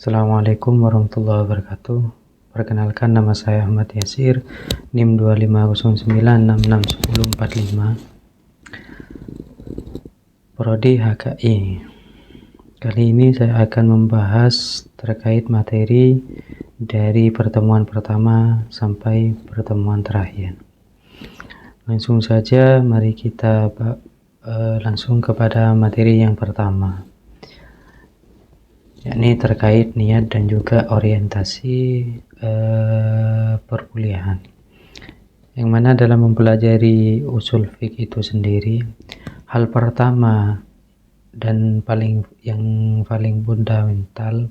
Assalamualaikum warahmatullahi wabarakatuh. Perkenalkan, nama saya Ahmad Yasir, NIM 2509661045, Prodi HKI. Kali ini saya akan membahas terkait materi dari pertemuan pertama sampai pertemuan terakhir. Langsung saja, mari kita langsung kepada materi yang pertama, yakni terkait niat dan juga orientasi perkuliahan. Yang mana dalam mempelajari usul fiqh itu sendiri, hal pertama dan yang paling fundamental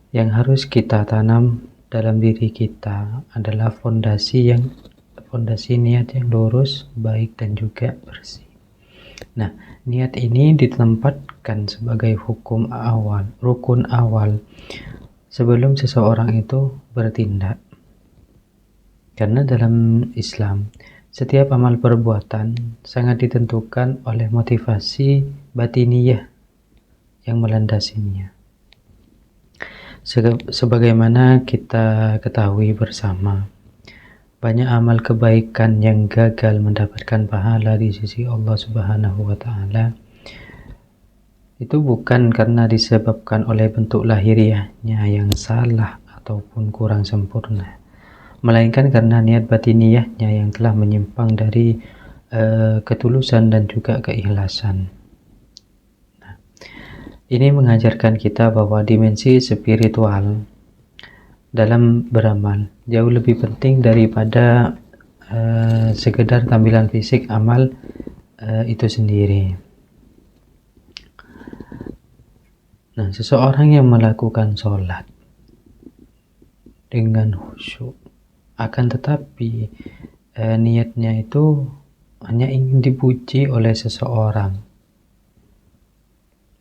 yang harus kita tanam dalam diri kita adalah fondasi niat yang lurus, baik dan juga bersih. Nah, niat ini ditempatkan sebagai rukun awal sebelum seseorang itu bertindak. Karena dalam Islam, setiap amal perbuatan sangat ditentukan oleh motivasi batiniyah yang melandasinya. Sebagaimana kita ketahui bersama, banyak amal kebaikan yang gagal mendapatkan pahala di sisi Allah Subhanahu wa Ta'ala itu bukan karena disebabkan oleh bentuk lahiriahnya yang salah ataupun kurang sempurna, melainkan karena niat batiniyahnya yang telah menyimpang dari ketulusan dan juga keikhlasan. Nah, ini mengajarkan kita bahwa dimensi spiritual dalam beramal jauh lebih penting daripada sekedar tampilan fisik amal itu sendiri. Nah, seseorang yang melakukan sholat dengan khusyuk, akan tetapi niatnya itu hanya ingin dipuji oleh seseorang,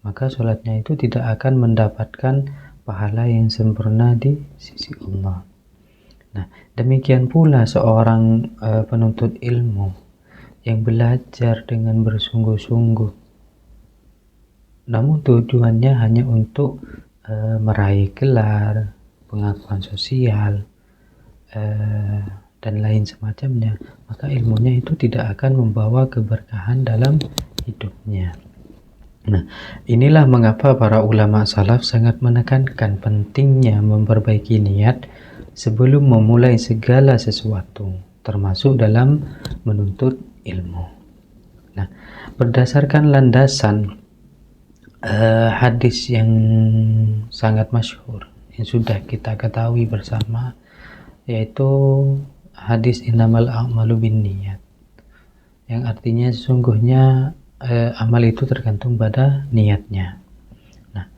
maka sholatnya itu tidak akan mendapatkan pahala yang sempurna di sisi Allah. Nah, demikian pula seorang penuntut ilmu yang belajar dengan bersungguh-sungguh, namun tujuannya hanya untuk meraih gelar, pengakuan sosial, dan lain semacamnya, maka ilmunya itu tidak akan membawa keberkahan dalam hidupnya. Nah, inilah mengapa para ulama salaf sangat menekankan pentingnya memperbaiki niat sebelum memulai segala sesuatu, termasuk dalam menuntut ilmu. Nah, berdasarkan landasan hadis yang sangat masyhur yang sudah kita ketahui bersama, yaitu hadis innamal a'malu binniyat, yang artinya sesungguhnya amal itu tergantung pada niatnya. Nah,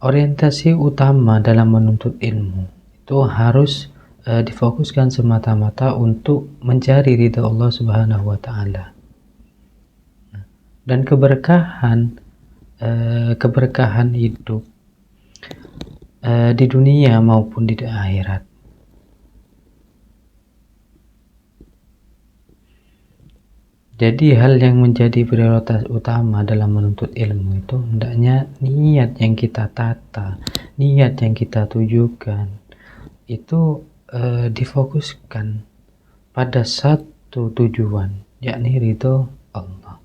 orientasi utama dalam menuntut ilmu itu harus difokuskan semata-mata untuk mencari ridha Allah Subhanahu wa Ta'ala. Dan keberkahan hidup di dunia maupun di akhirat. Jadi hal yang menjadi prioritas utama dalam menuntut ilmu itu hendaknya niat yang kita tata, niat yang kita tujukan itu difokuskan pada satu tujuan, yakni ridho Allah.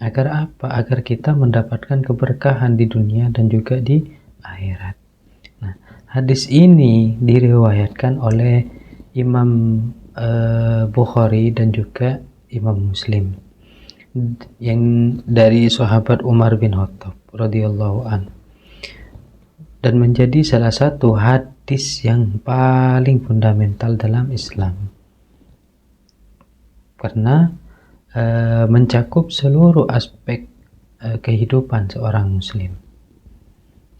Agar apa? Agar kita mendapatkan keberkahan di dunia dan juga di akhirat. Nah, hadis ini diriwayatkan oleh Imam Bukhari dan juga Imam Muslim yang dari sahabat Umar bin Khattab radhiyallahu anhu, dan menjadi salah satu hadis yang paling fundamental dalam Islam karena mencakup seluruh aspek kehidupan seorang muslim.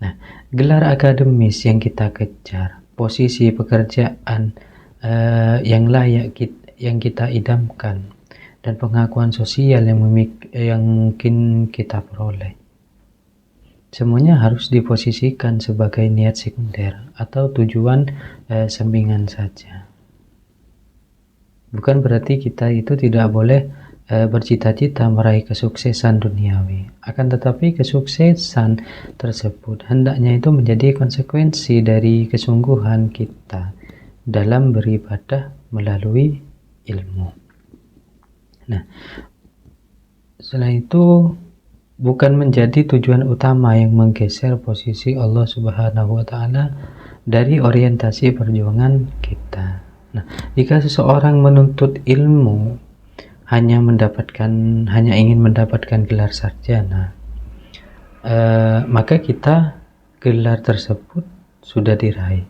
Nah, gelar akademis yang kita kejar, posisi pekerjaan yang layak yang kita idamkan, dan pengakuan sosial yang mungkin kita peroleh, semuanya harus diposisikan sebagai niat sekunder atau tujuan sampingan saja. Bukan berarti kita itu tidak boleh bercita-cita meraih kesuksesan duniawi. Akan tetapi kesuksesan tersebut hendaknya itu menjadi konsekuensi dari kesungguhan kita dalam beribadah melalui ilmu. Nah, setelah itu bukan menjadi tujuan utama yang menggeser posisi Allah Subhanahu wa taala dari orientasi perjuangan kita. Nah, jika seseorang menuntut ilmu hanya ingin mendapatkan gelar sarjana, maka kita gelar tersebut sudah diraih.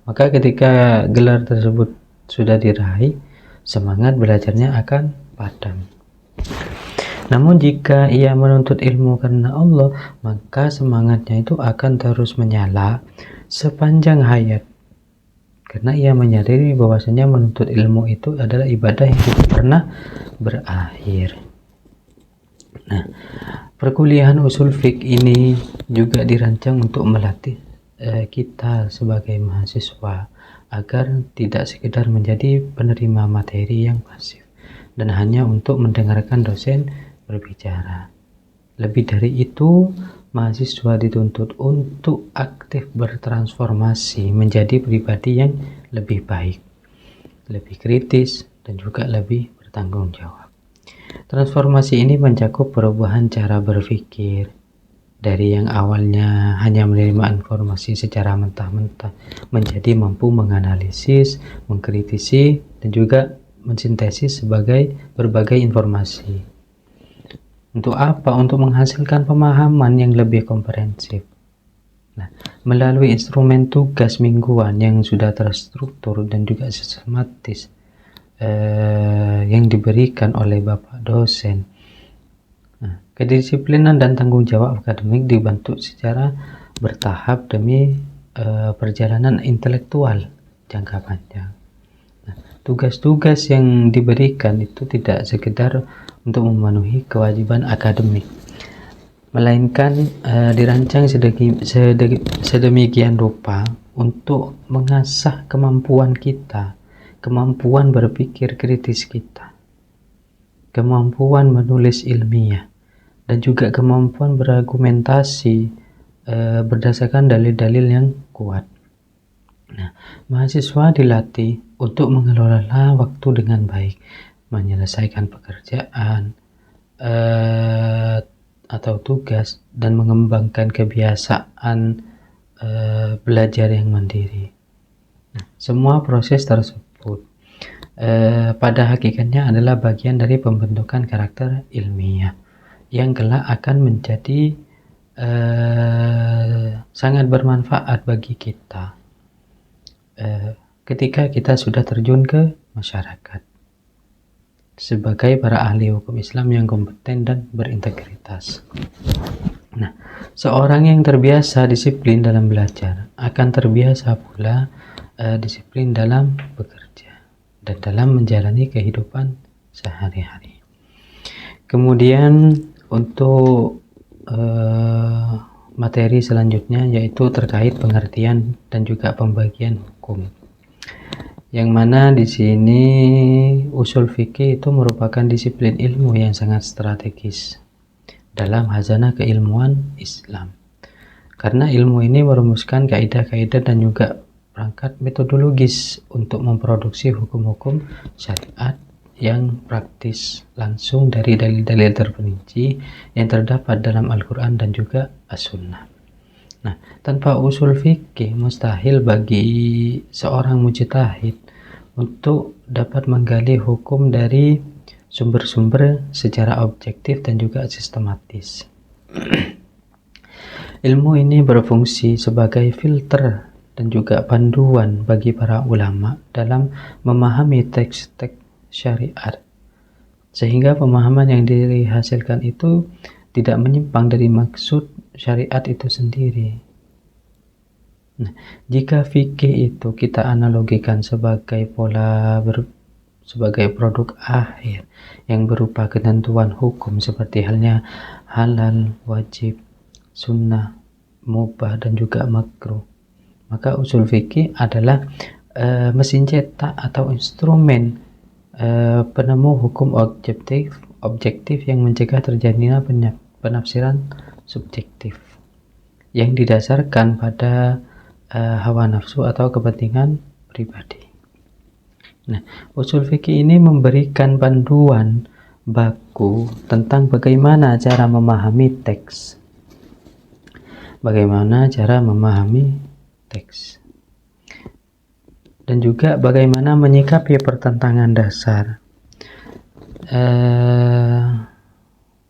Maka ketika gelar tersebut sudah diraih, semangat belajarnya akan padam. Namun jika ia menuntut ilmu karena Allah, maka semangatnya itu akan terus menyala sepanjang hayat. Karena ia menyadari bahwasanya menuntut ilmu itu adalah ibadah yang tidak pernah berakhir. Nah, perkuliahan usul fiqh ini juga dirancang untuk melatih kita sebagai mahasiswa agar tidak sekedar menjadi penerima materi yang pasif dan hanya untuk mendengarkan dosen berbicara. Lebih dari itu, mahasiswa dituntut untuk aktif bertransformasi menjadi pribadi yang lebih baik, lebih kritis, dan juga lebih bertanggung jawab. Transformasi ini mencakup perubahan cara berpikir dari yang awalnya hanya menerima informasi secara mentah-mentah menjadi mampu menganalisis, mengkritisi, dan juga mensintesis berbagai informasi. Untuk apa? Untuk menghasilkan pemahaman yang lebih komprehensif. Nah, melalui instrumen tugas mingguan yang sudah terstruktur dan juga sistematis yang diberikan oleh Bapak dosen. Nah, kedisiplinan dan tanggung jawab akademik dibentuk secara bertahap demi perjalanan intelektual jangka panjang. Tugas-tugas yang diberikan itu tidak sekedar untuk memenuhi kewajiban akademik, melainkan dirancang sedemikian rupa untuk mengasah kemampuan kita, kemampuan berpikir kritis kita, kemampuan menulis ilmiah, dan juga kemampuan berargumentasi berdasarkan dalil-dalil yang kuat. Nah, mahasiswa dilatih untuk mengelola waktu dengan baik, menyelesaikan pekerjaan atau tugas, dan mengembangkan kebiasaan belajar yang mandiri. Nah, semua proses tersebut pada hakikatnya adalah bagian dari pembentukan karakter ilmiah yang kelak akan menjadi sangat bermanfaat bagi kita ketika kita sudah terjun ke masyarakat sebagai para ahli hukum Islam yang kompeten dan berintegritas. Nah, seorang yang terbiasa disiplin dalam belajar akan terbiasa pula disiplin dalam bekerja dan dalam menjalani kehidupan sehari-hari. Kemudian untuk materi selanjutnya yaitu terkait pengertian dan juga pembagian hukum. Yang mana di sini usul fikih itu merupakan disiplin ilmu yang sangat strategis dalam khazanah keilmuan Islam. Karena ilmu ini merumuskan kaidah-kaidah dan juga perangkat metodologis untuk memproduksi hukum-hukum syariat yang praktis langsung dari dalil-dalil terperinci yang terdapat dalam Al-Quran dan juga As-Sunnah. Nah, tanpa usul fikih mustahil bagi seorang mujtahid untuk dapat menggali hukum dari sumber-sumber secara objektif dan juga sistematis. Ilmu ini berfungsi sebagai filter dan juga panduan bagi para ulama dalam memahami teks-teks syariat, sehingga pemahaman yang dihasilkan itu tidak menyimpang dari maksud syariat itu sendiri. Nah, jika fikih itu kita analogikan sebagai sebagai produk akhir yang berupa ketentuan hukum seperti halnya halal, wajib, sunnah, mubah, dan juga makruh, maka usul fikih adalah mesin cetak atau instrumen penemu hukum objektif objektif yang mencegah terjadinya penafsiran subjektif yang didasarkan pada hawa nafsu atau kepentingan pribadi. Nah, usul fikih ini memberikan panduan baku tentang bagaimana cara memahami teks. Bagaimana cara memahami teks. Dan juga bagaimana menyikapi pertentangan dasar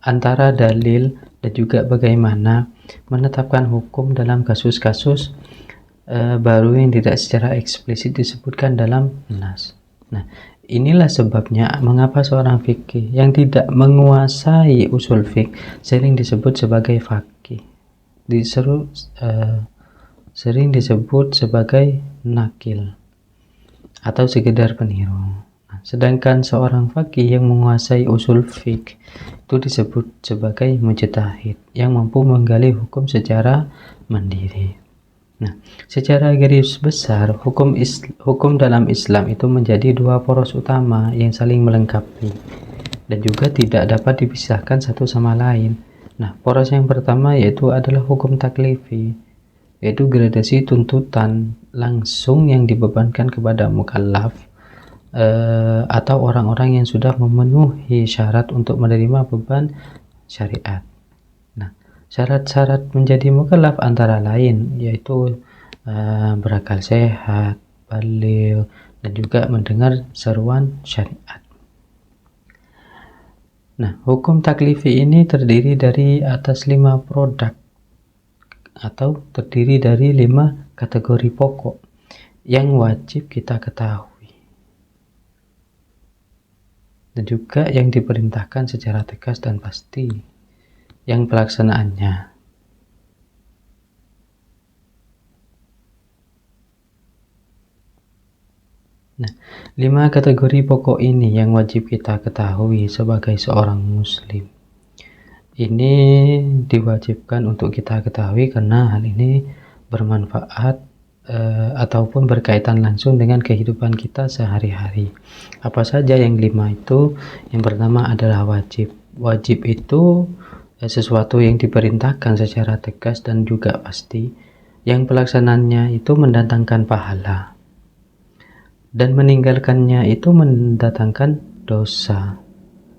antara dalil dan juga bagaimana menetapkan hukum dalam kasus-kasus baru yang tidak secara eksplisit disebutkan dalam nas. Nah, inilah sebabnya mengapa seorang fikih yang tidak menguasai usul fikih sering disebut sebagai faqih, sering disebut sebagai nakil atau sekedar peniru. Sedangkan seorang faqih yang menguasai usul fiqh itu disebut sebagai mujtahid yang mampu menggali hukum secara mandiri. Nah, secara garis besar hukum dalam Islam itu menjadi dua poros utama yang saling melengkapi dan juga tidak dapat dipisahkan satu sama lain. Nah, poros yang pertama yaitu adalah hukum taklifi, yaitu gradasi tuntutan langsung yang dibebankan kepada mukallaf atau orang-orang yang sudah memenuhi syarat untuk menerima beban syariat. Nah, syarat-syarat menjadi mukallaf antara lain yaitu berakal sehat, baligh, dan juga mendengar seruan syariat. Nah, hukum taklifi ini terdiri dari atas 5 produk atau terdiri dari 5 kategori pokok yang wajib kita ketahui dan juga yang diperintahkan secara tegas dan pasti yang pelaksanaannya. Nah, 5 kategori pokok ini yang wajib kita ketahui sebagai seorang muslim. Ini diwajibkan untuk kita ketahui karena hal ini bermanfaat ataupun berkaitan langsung dengan kehidupan kita sehari-hari. Apa saja yang 5 itu? Yang pertama adalah wajib. Wajib itu sesuatu yang diperintahkan secara tegas dan juga pasti, yang pelaksanaannya itu mendatangkan pahala dan meninggalkannya itu mendatangkan dosa.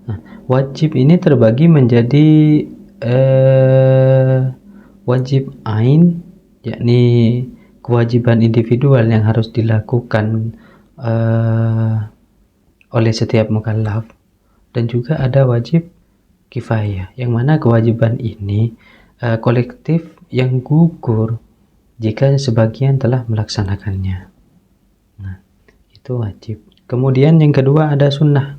Nah, wajib ini terbagi menjadi wajib ain, yakni kewajiban individual yang harus dilakukan oleh setiap mukallaf, dan juga ada wajib kifayah, yang mana kewajiban ini kolektif yang gugur jika sebagian telah melaksanakannya. Nah, itu wajib. Kemudian yang kedua ada sunnah.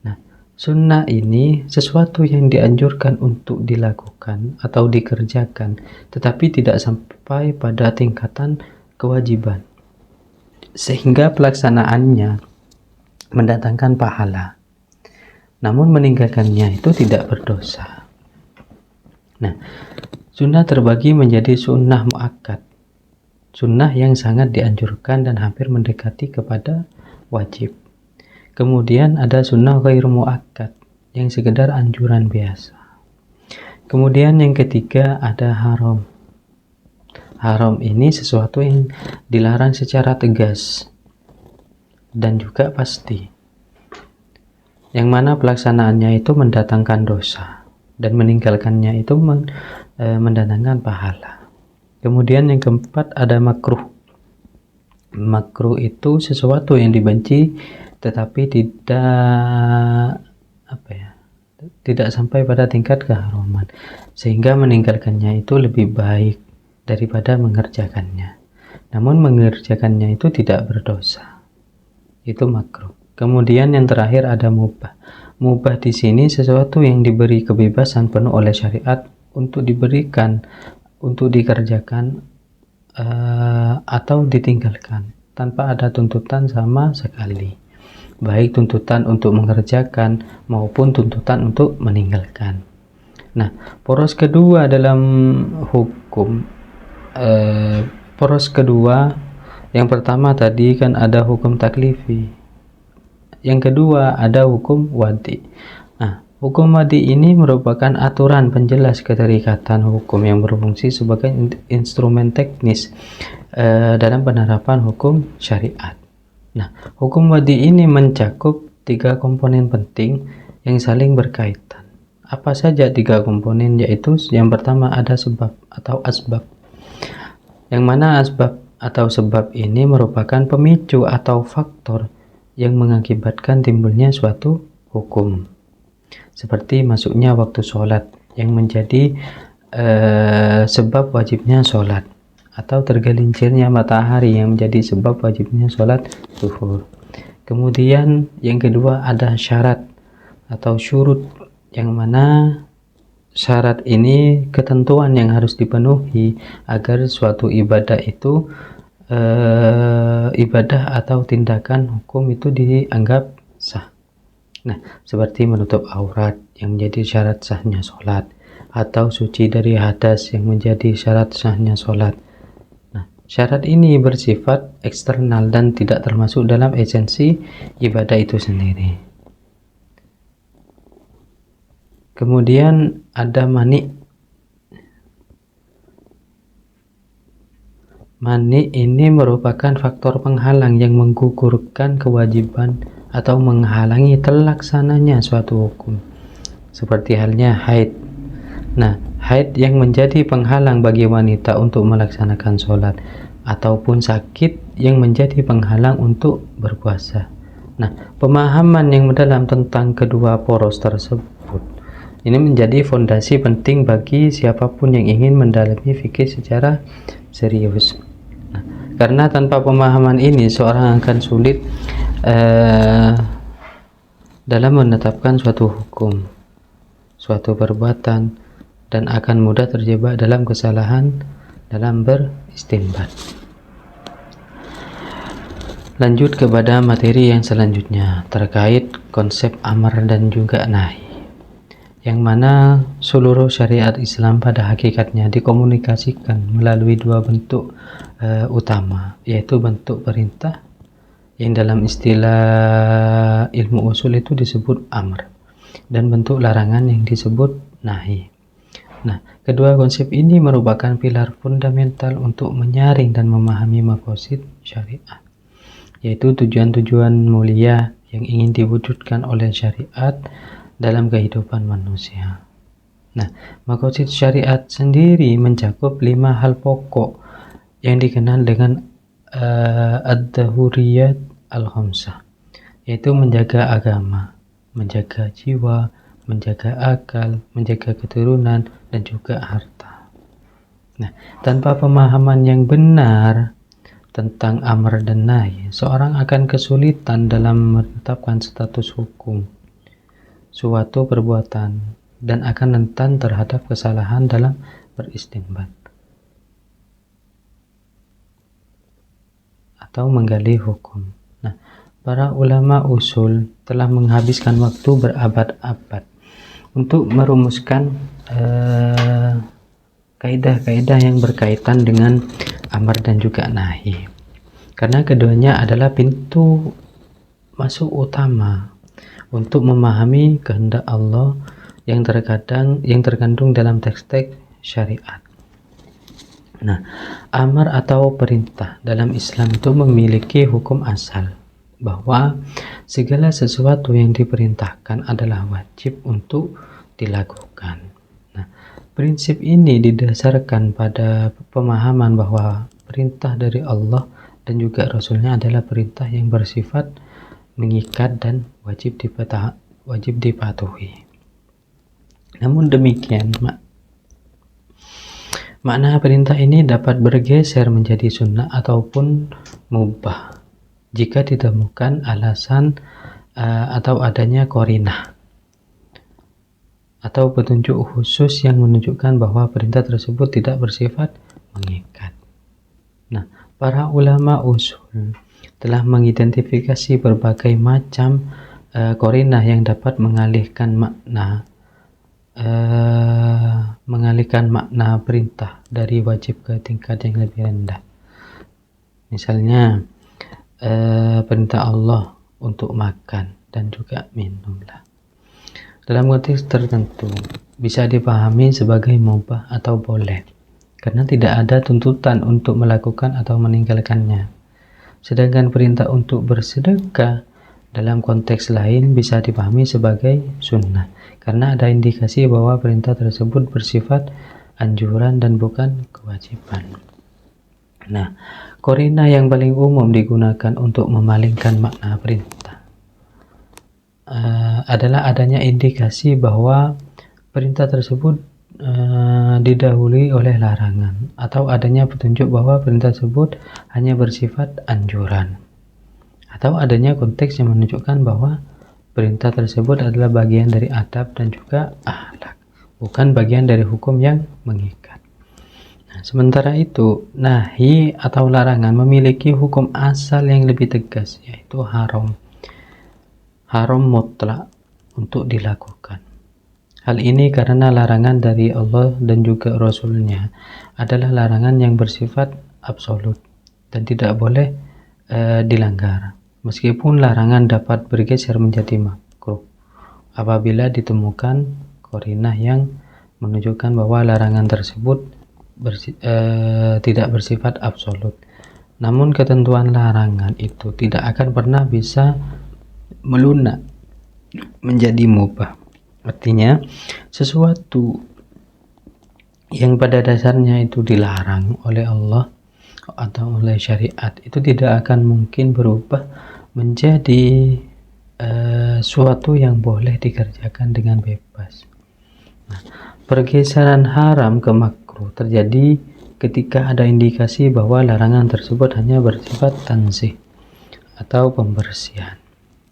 Nah, sunnah ini sesuatu yang dianjurkan untuk dilakukan atau dikerjakan, tetapi tidak sampai pada tingkatan kewajiban, sehingga pelaksanaannya mendatangkan pahala, namun meninggalkannya itu tidak berdosa. Nah, sunnah terbagi menjadi sunnah muakkad, sunnah yang sangat dianjurkan dan hampir mendekati kepada wajib. Kemudian ada sunnah ghair muakkad, yang sekedar anjuran biasa. Kemudian yang ketiga ada haram. Haram ini sesuatu yang dilarang secara tegas dan juga pasti, yang mana pelaksanaannya itu mendatangkan dosa dan meninggalkannya itu mendatangkan pahala. Kemudian yang keempat ada makruh. Makruh itu sesuatu yang dibenci tetapi tidak sampai pada tingkat keharuman, sehingga meninggalkannya itu lebih baik daripada mengerjakannya. Namun mengerjakannya itu tidak berdosa. Itu makruh. Kemudian yang terakhir ada mubah. Mubah di sini sesuatu yang diberi kebebasan penuh oleh syariat untuk diberikan, untuk dikerjakan atau ditinggalkan tanpa ada tuntutan sama sekali, baik tuntutan untuk mengerjakan maupun tuntutan untuk meninggalkan. Nah, poros kedua dalam hukum, poros kedua, yang pertama tadi kan ada hukum taklifi, yang kedua ada hukum wadi. Nah, Hukum wadi ini merupakan aturan penjelas keterikatan hukum yang berfungsi sebagai instrumen teknis dalam penerapan hukum syariat. Nah, hukum wadi ini mencakup 3 komponen penting yang saling berkaitan. Apa saja 3 komponen? Yaitu yang pertama ada sebab atau asbab. Yang mana asbab atau sebab ini merupakan pemicu atau faktor yang mengakibatkan timbulnya suatu hukum. Seperti masuknya waktu sholat yang menjadi sebab wajibnya sholat, atau tergelincirnya matahari yang menjadi sebab wajibnya sholat zuhur. Kemudian yang kedua ada syarat atau syurut, yang mana syarat ini ketentuan yang harus dipenuhi agar suatu ibadah itu ibadah atau tindakan hukum itu dianggap sah. Nah, seperti menutup aurat yang menjadi syarat sahnya sholat, atau suci dari hadas yang menjadi syarat sahnya sholat. Nah, syarat ini bersifat eksternal dan tidak termasuk dalam esensi ibadah itu sendiri. Kemudian ada mani. Mani ini merupakan faktor penghalang yang menggugurkan kewajiban atau menghalangi terlaksananya suatu hukum, seperti halnya haid. Nah, haid yang menjadi penghalang bagi wanita untuk melaksanakan sholat, ataupun sakit yang menjadi penghalang untuk berpuasa. Nah, pemahaman yang mendalam tentang kedua poros tersebut ini menjadi fondasi penting bagi siapapun yang ingin mendalami fikih secara serius. Nah, karena tanpa pemahaman ini seorang akan sulit dalam menetapkan suatu hukum, suatu perbuatan, dan akan mudah terjebak dalam kesalahan dalam beristinbat. Lanjut kepada materi yang selanjutnya terkait konsep amar dan juga nahi, yang mana seluruh syariat Islam pada hakikatnya dikomunikasikan melalui 2 bentuk utama, yaitu bentuk perintah yang dalam istilah ilmu usul itu disebut amr, dan bentuk larangan yang disebut nahi. Nah, kedua konsep ini merupakan pilar fundamental untuk menyaring dan memahami maqasid syariat, yaitu tujuan-tujuan mulia yang ingin diwujudkan oleh syariat dalam kehidupan manusia. Nah, maqasid syariat sendiri mencakup 5 hal pokok yang dikenal dengan ad-dahuriyat al-khamsah, yaitu menjaga agama, menjaga jiwa, menjaga akal, menjaga keturunan, dan juga harta. Nah, tanpa pemahaman yang benar tentang amar dan nahi, seorang akan kesulitan dalam menetapkan status hukum suatu perbuatan dan akan rentan terhadap kesalahan dalam beristinbat atau menggali hukum. Nah, para ulama usul telah menghabiskan waktu berabad-abad untuk merumuskan kaidah-kaidah yang berkaitan dengan amar dan juga nahi, karena keduanya adalah pintu masuk utama untuk memahami kehendak Allah yang terkandung dalam teks-teks syariat. Nah, amar atau perintah dalam Islam itu memiliki hukum asal bahwa segala sesuatu yang diperintahkan adalah wajib untuk dilakukan. Nah, prinsip ini didasarkan pada pemahaman bahwa perintah dari Allah dan juga Rasulnya adalah perintah yang bersifat mengikat dan wajib dipatuhi. Namun demikian, makna perintah ini dapat bergeser menjadi sunnah ataupun mubah jika ditemukan alasan atau adanya qarinah atau petunjuk khusus yang menunjukkan bahwa perintah tersebut tidak bersifat mengikat. Nah, para ulama usul telah mengidentifikasi berbagai macam qarinah yang dapat mengalihkan makna perintah dari wajib ke tingkat yang lebih rendah. Misalnya perintah Allah untuk makan dan juga minumlah. dalam konteks tertentu bisa dipahami sebagai mubah atau boleh, karena tidak ada tuntutan untuk melakukan atau meninggalkannya. Sedangkan perintah untuk bersedekah dalam konteks lain bisa dipahami sebagai sunnah, karena ada indikasi bahwa perintah tersebut bersifat anjuran dan bukan kewajiban. Nah, korina yang paling umum digunakan untuk memalingkan makna perintah adalah adanya indikasi bahwa perintah tersebut didahului oleh larangan, atau adanya petunjuk bahwa perintah tersebut hanya bersifat anjuran, atau adanya konteks yang menunjukkan bahwa perintah tersebut adalah bagian dari adab dan juga akhlak, bukan bagian dari hukum yang mengikat. Nah, sementara itu, nahi atau larangan memiliki hukum asal yang lebih tegas, yaitu haram mutlak untuk dilakukan. Hal ini karena larangan dari Allah dan juga Rasul-Nya adalah larangan yang bersifat absolut dan tidak boleh dilanggar, meskipun larangan dapat bergeser menjadi makruh apabila ditemukan qarinah yang menunjukkan bahwa larangan tersebut tidak bersifat absolut. Namun ketentuan larangan itu tidak akan pernah bisa melunak menjadi mubah. Artinya, sesuatu yang pada dasarnya itu dilarang oleh Allah atau oleh syariat itu tidak akan mungkin berubah menjadi suatu yang boleh dikerjakan dengan bebas. Nah, pergeseran haram ke makruh terjadi ketika ada indikasi bahwa larangan tersebut hanya bersifat tanzih atau pembersihan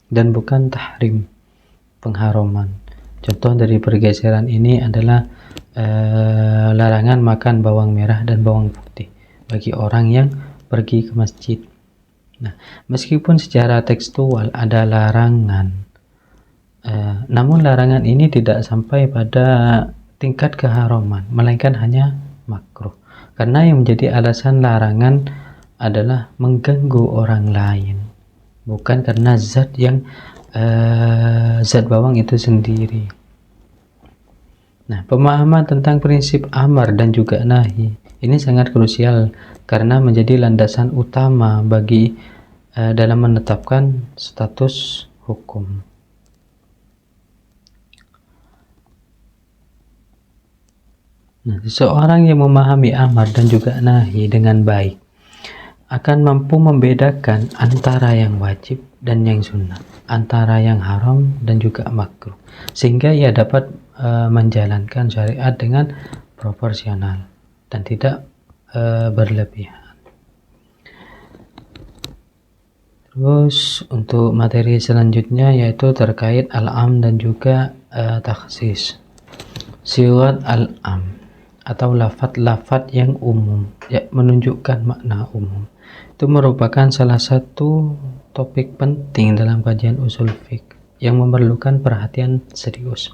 dan bukan tahrim, pengharaman. Contoh dari pergeseran ini adalah larangan makan bawang merah dan bawang putih bagi orang yang pergi ke masjid. Nah, meskipun secara tekstual ada larangan, namun larangan ini tidak sampai pada tingkat keharaman, melainkan hanya makruh. Karena yang menjadi alasan larangan adalah mengganggu orang lain, bukan karena zat bawang itu sendiri. Nah, pemahaman tentang prinsip amar dan juga nahi ini sangat krusial karena menjadi landasan utama bagi dalam menetapkan status hukum. Nah, seseorang yang memahami amar dan juga nahi dengan baik akan mampu membedakan antara yang wajib dan yang sunnah, antara yang haram dan juga makruh, sehingga ia dapat menjalankan syariat dengan proporsional dan tidak berlebihan. Terus untuk materi selanjutnya yaitu terkait al-am dan juga takhsis. Siwat al-am atau lafadz-lafadz yang umum menunjukkan makna umum itu merupakan salah satu topik penting dalam kajian usul fiqh yang memerlukan perhatian serius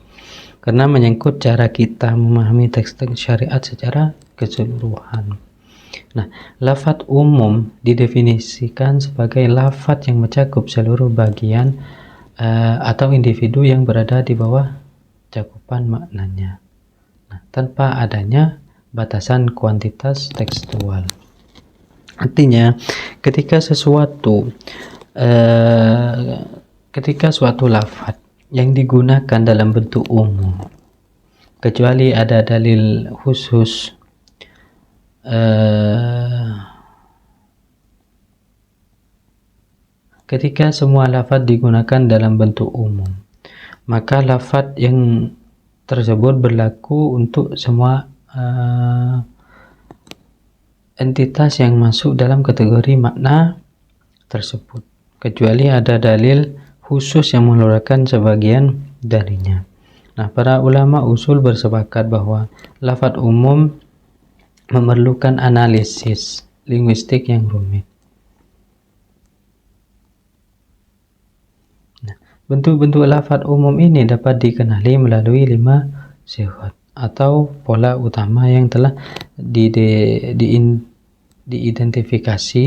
karena menyangkut cara kita memahami teks-teks syariat secara keseluruhan. Nah, lafadz umum didefinisikan sebagai lafadz yang mencakup seluruh bagian atau individu yang berada di bawah cakupan maknanya, tanpa adanya batasan kuantitas tekstual. Artinya, ketika suatu lafadz yang digunakan dalam bentuk umum, kecuali ada dalil khusus ketika semua lafadz digunakan dalam bentuk umum, maka lafadz yang tersebut berlaku untuk semua entitas yang masuk dalam kategori makna tersebut, kecuali ada dalil khusus yang mengeluarkan sebagian darinya. Nah, para ulama usul bersepakat bahwa lafadz umum memerlukan analisis linguistik yang rumit. Nah, bentuk-bentuk lafadz umum ini dapat dikenali melalui 5 sighat atau pola utama yang telah diidentifikasi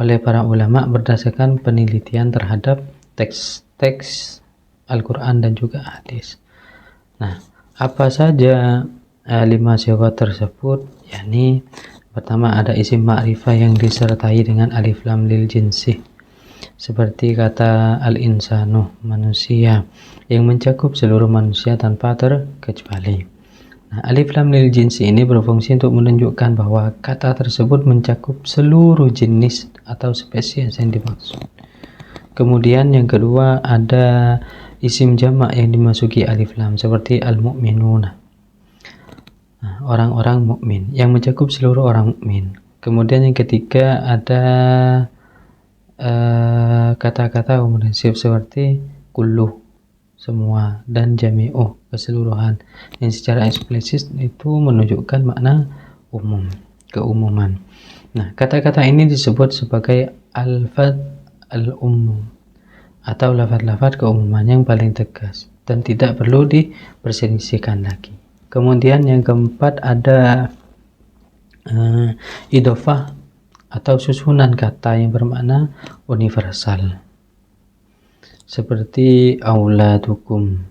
oleh para ulama berdasarkan penelitian terhadap teks-teks Al-Quran dan juga hadis. Nah, apa saja 5 sifat tersebut? Yakni pertama ada isim ma'rifah yang disertai dengan alif lam lil jinsi, seperti kata al-insanu, manusia, yang mencakup seluruh manusia tanpa terkecuali. Nah, alif lam lil jinsi ini berfungsi untuk menunjukkan bahwa kata tersebut mencakup seluruh jenis atau spesies yang dimaksud. Kemudian yang kedua ada isim jamak yang dimasuki alif lam, seperti al-mu'minuna, orang-orang mukmin, yang mencakup seluruh orang mukmin. Kemudian yang ketiga ada kata-kata komprehensif seperti kullu, semua, dan jami'u, keseluruhan, yang secara eksplisit itu menunjukkan makna umum, keumuman. Nah, kata-kata ini disebut sebagai alfaz al-umum atau lafaz-lafaz keumuman yang paling tegas dan tidak perlu diperselisihkan lagi. Kemudian yang keempat ada idhofah atau susunan kata yang bermakna universal, seperti auladukum,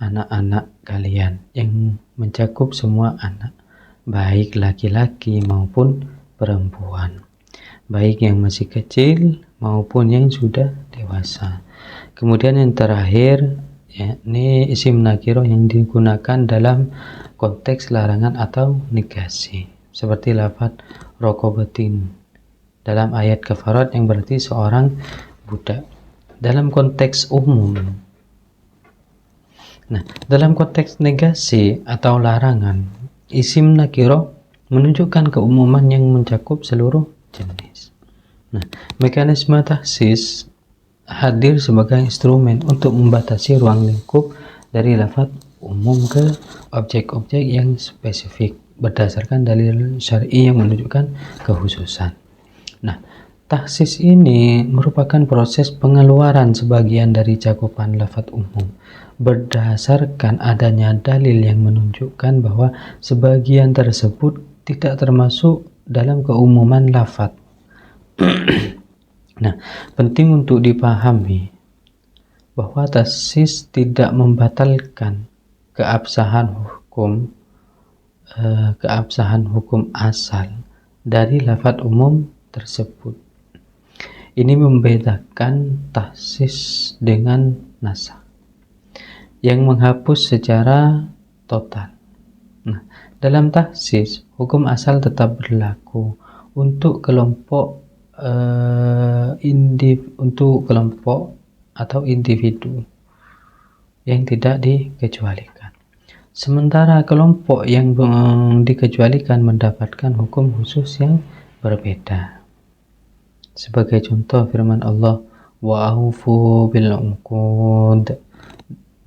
anak-anak kalian, yang mencakup semua anak, baik laki-laki maupun perempuan, baik yang masih kecil maupun yang sudah dewasa. Kemudian yang terakhir yakni isim nakiro yang digunakan dalam konteks larangan atau negasi, seperti lafaz rokobatin dalam ayat kafarat yang berarti seorang budak dalam konteks umum. Nah, dalam konteks negasi atau larangan, isim nakiro menunjukkan keumuman yang mencakup seluruh jenis. Nah, mekanisme tahsis hadir sebagai instrumen untuk membatasi ruang lingkup dari lafaz umum ke objek-objek yang spesifik berdasarkan dalil syar'i yang menunjukkan kekhususan. Nah, tahsis ini merupakan proses pengeluaran sebagian dari cakupan lafaz umum berdasarkan adanya dalil yang menunjukkan bahwa sebagian tersebut tidak termasuk dalam keumuman lafaz. Nah, penting untuk dipahami bahwa tahsis tidak membatalkan keabsahan hukum asal dari lafaz umum tersebut. Ini membedakan tahsis dengan nasakh yang menghapus secara total. Nah, dalam tahsis hukum asal tetap berlaku untuk kelompok atau individu yang tidak dikecualikan. Sementara kelompok yang dikecualikan mendapatkan hukum khusus yang berbeda. Sebagai contoh firman Allah, wa aufu bil uqud,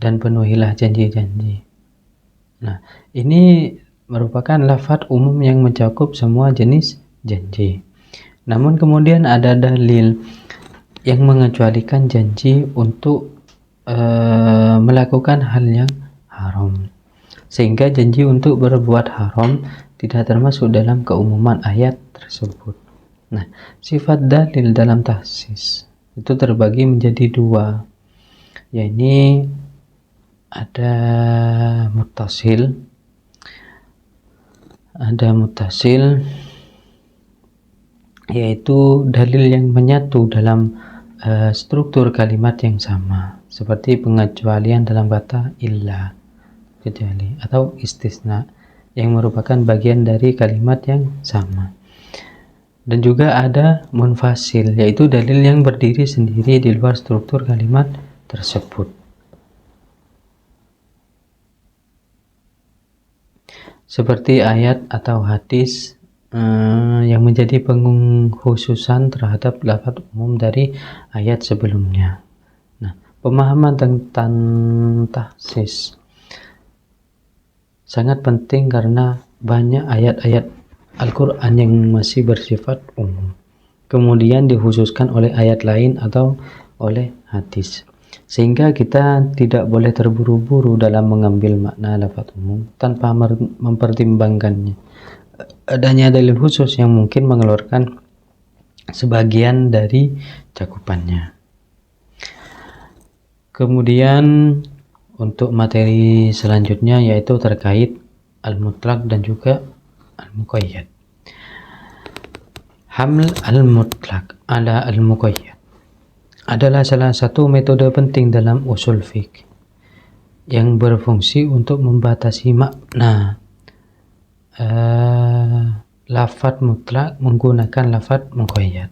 dan penuhilah janji-janji. Nah, ini merupakan lafaz umum yang mencakup semua jenis janji. Namun kemudian ada dalil yang mengecualikan janji untuk melakukan hal yang haram, sehingga janji untuk berbuat haram tidak termasuk dalam keumuman ayat tersebut. Nah, sifat dalil dalam tahsis itu terbagi menjadi dua, yakni ada muttasil yaitu dalil yang menyatu dalam struktur kalimat yang sama, seperti pengecualian dalam kata illa, kecuali, atau istisna yang merupakan bagian dari kalimat yang sama. Dan juga ada munfasil, yaitu dalil yang berdiri sendiri di luar struktur kalimat tersebut. Seperti ayat atau hadis yang menjadi pengkhususan terhadap lafaz umum dari ayat sebelumnya. Nah, pemahaman tentang tahsis sangat penting karena banyak ayat-ayat Al-Quran yang masih bersifat umum, kemudian dikhususkan oleh ayat lain atau oleh hadis, sehingga kita tidak boleh terburu-buru dalam mengambil makna lafaz umum tanpa mempertimbangkannya. Adanya dalil khusus yang mungkin mengeluarkan sebagian dari cakupannya. Kemudian untuk materi selanjutnya, yaitu terkait al-mutlaq dan juga al-muqayyad. Haml al-mutlaq ala al-muqayyad adalah salah satu metode penting dalam usul fiqh yang berfungsi untuk membatasi makna lafadz mutlak menggunakan lafadz muqayyad.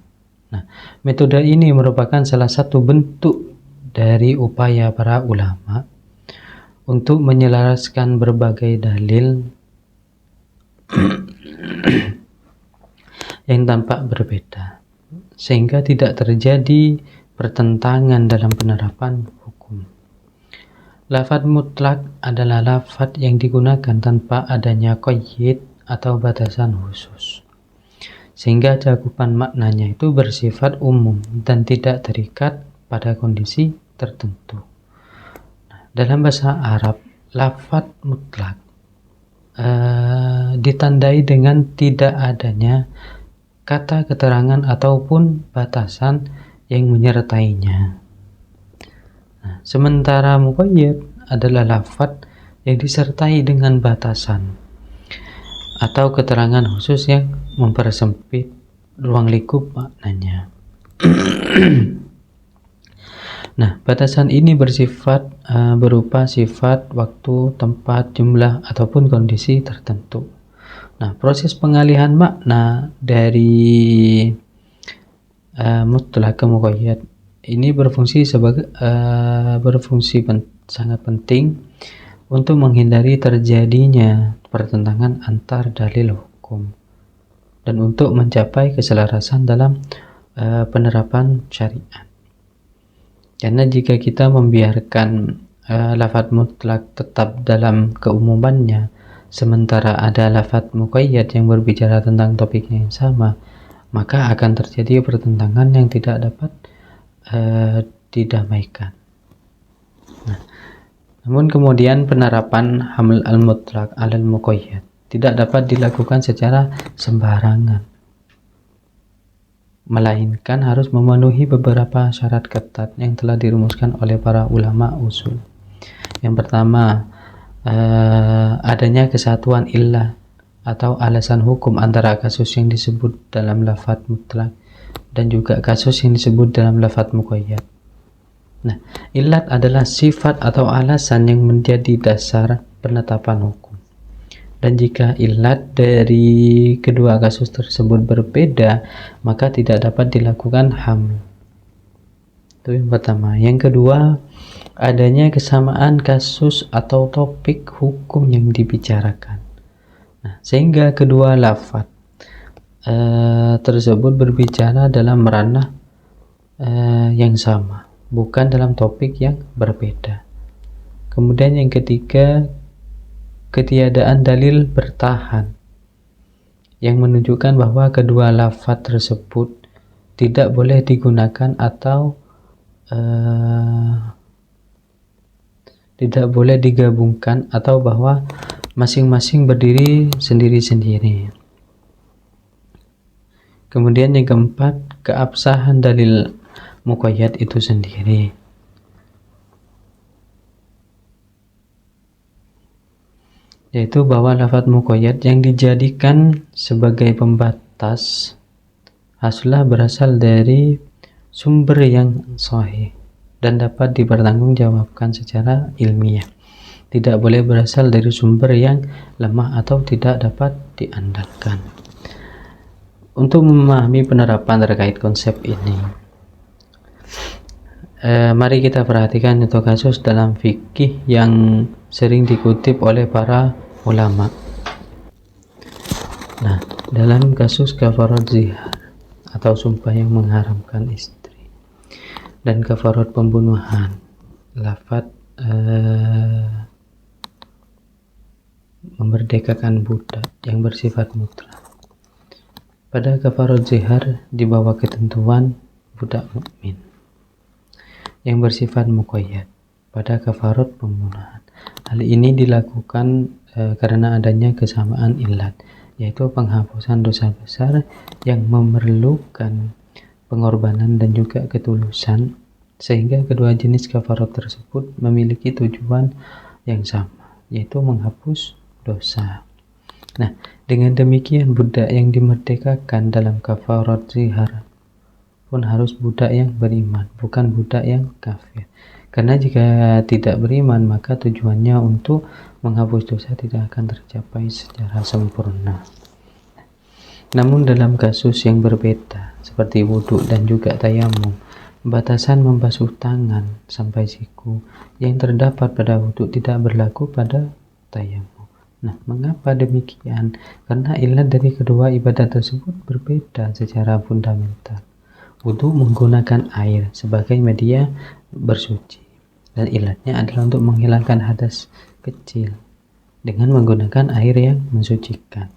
Nah, metode ini merupakan salah satu bentuk dari upaya para ulama untuk menyelaraskan berbagai dalil yang tampak berbeda, sehingga tidak terjadi pertentangan dalam penerapan hukum. Lafadz mutlak adalah lafadz yang digunakan tanpa adanya qayyid atau batasan khusus, sehingga cakupan maknanya itu bersifat umum dan tidak terikat pada kondisi tertentu. Dalam bahasa Arab, lafadz mutlak ditandai dengan tidak adanya kata keterangan ataupun batasan yang menyertainya. Nah, sementara muqayyad adalah lafadz yang disertai dengan batasan atau keterangan khusus yang mempersempit ruang lingkup maknanya. Nah, batasan ini bersifat berupa sifat, waktu, tempat, jumlah, ataupun kondisi tertentu. Nah, proses pengalihan makna dari mutlaq ke muqayyad ini berfungsi sangat penting untuk menghindari terjadinya pertentangan antar dalil hukum dan untuk mencapai keselarasan dalam penerapan syariat. Karena jika kita membiarkan lafadz mutlak tetap dalam keumumannya, sementara ada lafadz muqayyad yang berbicara tentang topiknya yang sama, maka akan terjadi pertentangan yang tidak dapat didamaikan. Nah, namun kemudian penerapan haml al-mutlaq alal muqayyad tidak dapat dilakukan secara sembarangan, melainkan harus memenuhi beberapa syarat ketat yang telah dirumuskan oleh para ulama usul. Yang pertama, adanya kesatuan illah atau alasan hukum antara kasus yang disebut dalam lafadz mutlaq dan juga kasus yang disebut dalam lafadz muqayyad. Nah, illat adalah sifat atau alasan yang menjadi dasar penetapan hukum. Dan jika illat dari kedua kasus tersebut berbeda, maka tidak dapat dilakukan haml. Itu yang pertama. Yang kedua, adanya kesamaan kasus atau topik hukum yang dibicarakan. Nah, sehingga kedua lafadz tersebut berbicara dalam ranah yang sama, bukan dalam topik yang berbeda. Kemudian yang ketiga, ketiadaan dalil bertahan yang menunjukkan bahwa kedua lafadz tersebut tidak boleh digunakan atau tidak boleh digabungkan, atau bahwa masing-masing berdiri sendiri-sendiri. Kemudian yang keempat, keabsahan dalil muqayyad itu sendiri. Yaitu bahwa lafadz muqayyad yang dijadikan sebagai pembatas aslah berasal dari sumber yang sahih dan dapat dipertanggungjawabkan secara ilmiah. Tidak boleh berasal dari sumber yang lemah atau tidak dapat diandalkan. Untuk memahami penerapan terkait konsep ini, mari kita perhatikan contoh kasus dalam fikih yang sering dikutip oleh para ulama. Nah, dalam kasus kafarat zihar atau sumpah yang mengharamkan istri dan kafarat pembunuhan, lafadz memerdekakan budak yang bersifat mutlak. Pada kafarat zihar dibawa ketentuan budak mukmin yang bersifat muqayyad pada kafarat pembunuhan. Hal ini dilakukan karena adanya kesamaan illat, yaitu penghapusan dosa besar yang memerlukan pengorbanan dan juga ketulusan sehingga kedua jenis kafarat tersebut memiliki tujuan yang sama, yaitu menghapus dosa. Nah, dengan demikian budak yang dimerdekakan dalam kafarat zihar pun harus budak yang beriman, bukan budak yang kafir. Karena jika tidak beriman, maka tujuannya untuk menghapus dosa tidak akan tercapai secara sempurna. Namun dalam kasus yang berbeda, seperti wudhu dan juga tayamum, batasan membasuh tangan sampai siku yang terdapat pada wudhu tidak berlaku pada tayamum. Nah, mengapa demikian? Karena ilat dari kedua ibadah tersebut berbeda secara fundamental. Wudhu menggunakan air sebagai media bersuci, dan ilatnya adalah untuk menghilangkan hadas kecil dengan menggunakan air yang mensucikan.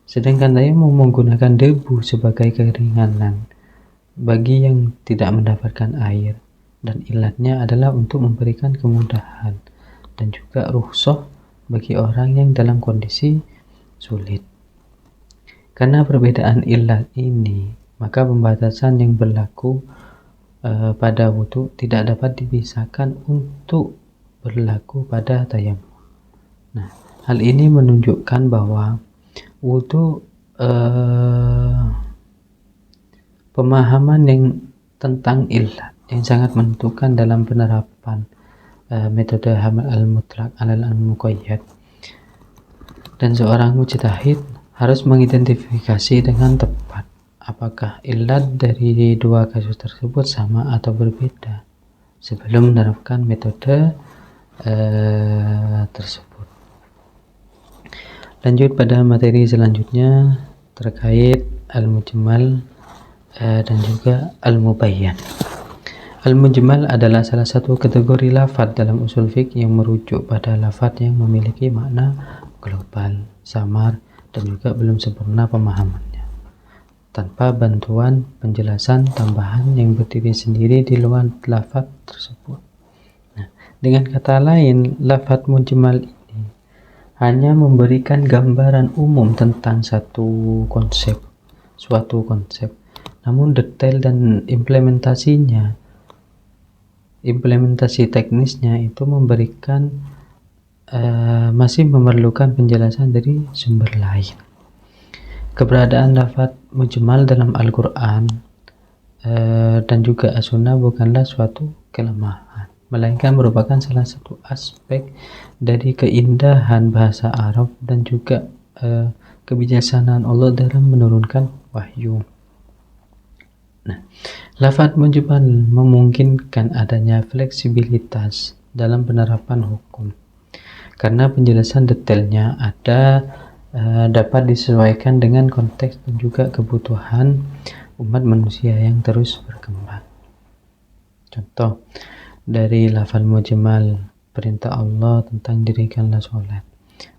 Sedangkan tayamum menggunakan debu sebagai keringanan bagi yang tidak mendapatkan air, dan ilatnya adalah untuk memberikan kemudahan dan juga rukhsah bagi orang yang dalam kondisi sulit. Karena perbedaan ilat ini, maka pembatasan yang berlaku pada wudhu tidak dapat dipisahkan untuk berlaku pada tayamum. Nah, hal ini menunjukkan bahwa wudhu pemahaman yang tentang ilat yang sangat menentukan dalam penerapan metode hamal al-mutlaq alal al-muqayyad, dan seorang mujtahid harus mengidentifikasi dengan tepat apakah ilat dari dua kasus tersebut sama atau berbeda sebelum menerapkan metode tersebut. Lanjut pada materi selanjutnya terkait al-mujmal dan juga al-mubayyan. Al-mujmal adalah salah satu kategori lafadz dalam usul fiqh yang merujuk pada lafadz yang memiliki makna global, samar, dan juga belum sempurna pemahamannya, tanpa bantuan penjelasan tambahan yang berdiri sendiri di luar lafadz tersebut. Nah, dengan kata lain, lafadz mujmal ini hanya memberikan gambaran umum tentang suatu konsep, namun detail dan implementasi teknisnya itu masih memerlukan penjelasan dari sumber lain. Keberadaan lafadz mujmal dalam Al-Quran dan juga As-Sunnah bukanlah suatu kelemahan, melainkan merupakan salah satu aspek dari keindahan bahasa Arab dan juga kebijaksanaan Allah dalam menurunkan wahyu. Nah, lafadz mujmal memungkinkan adanya fleksibilitas dalam penerapan hukum, karena penjelasan detailnya dapat disesuaikan dengan konteks dan juga kebutuhan umat manusia yang terus berkembang. Contoh dari lafadz mujmal, perintah Allah tentang dirikanlah sholat,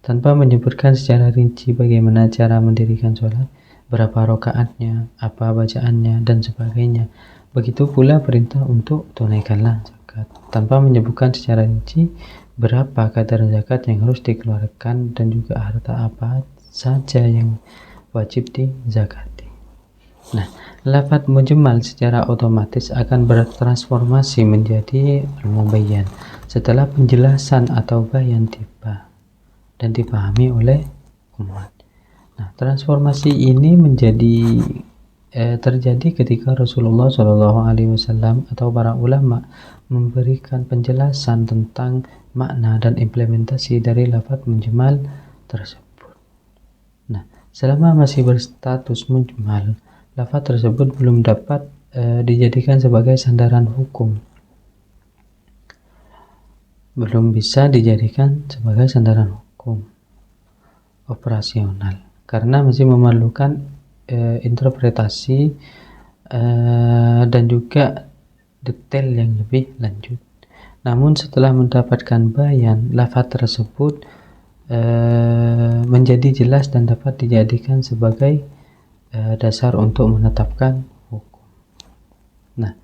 tanpa menyebutkan secara rinci bagaimana cara mendirikan sholat, berapa rakaatnya, apa bacaannya, dan sebagainya. Begitu pula perintah untuk tunaikanlah zakat, tanpa menyebutkan secara rinci berapa kadar zakat yang harus dikeluarkan dan juga harta apa saja yang wajib dizakati. Nah, lafadz mujmal secara otomatis akan bertransformasi menjadi al-mubayyan setelah penjelasan atau bayan tiba dan dipahami oleh umat. Nah, transformasi ini terjadi ketika Rasulullah SAW atau para ulama memberikan penjelasan tentang makna dan implementasi dari lafadz mujmal tersebut. Nah, selama masih berstatus mujmal, lafadz tersebut belum dapat dijadikan sebagai sandaran hukum, belum bisa dijadikan sebagai sandaran hukum operasional, karena masih memerlukan interpretasi dan juga detail yang lebih lanjut. Namun setelah mendapatkan bayan, lafadz tersebut menjadi jelas dan dapat dijadikan sebagai dasar untuk menetapkan hukum. Nah,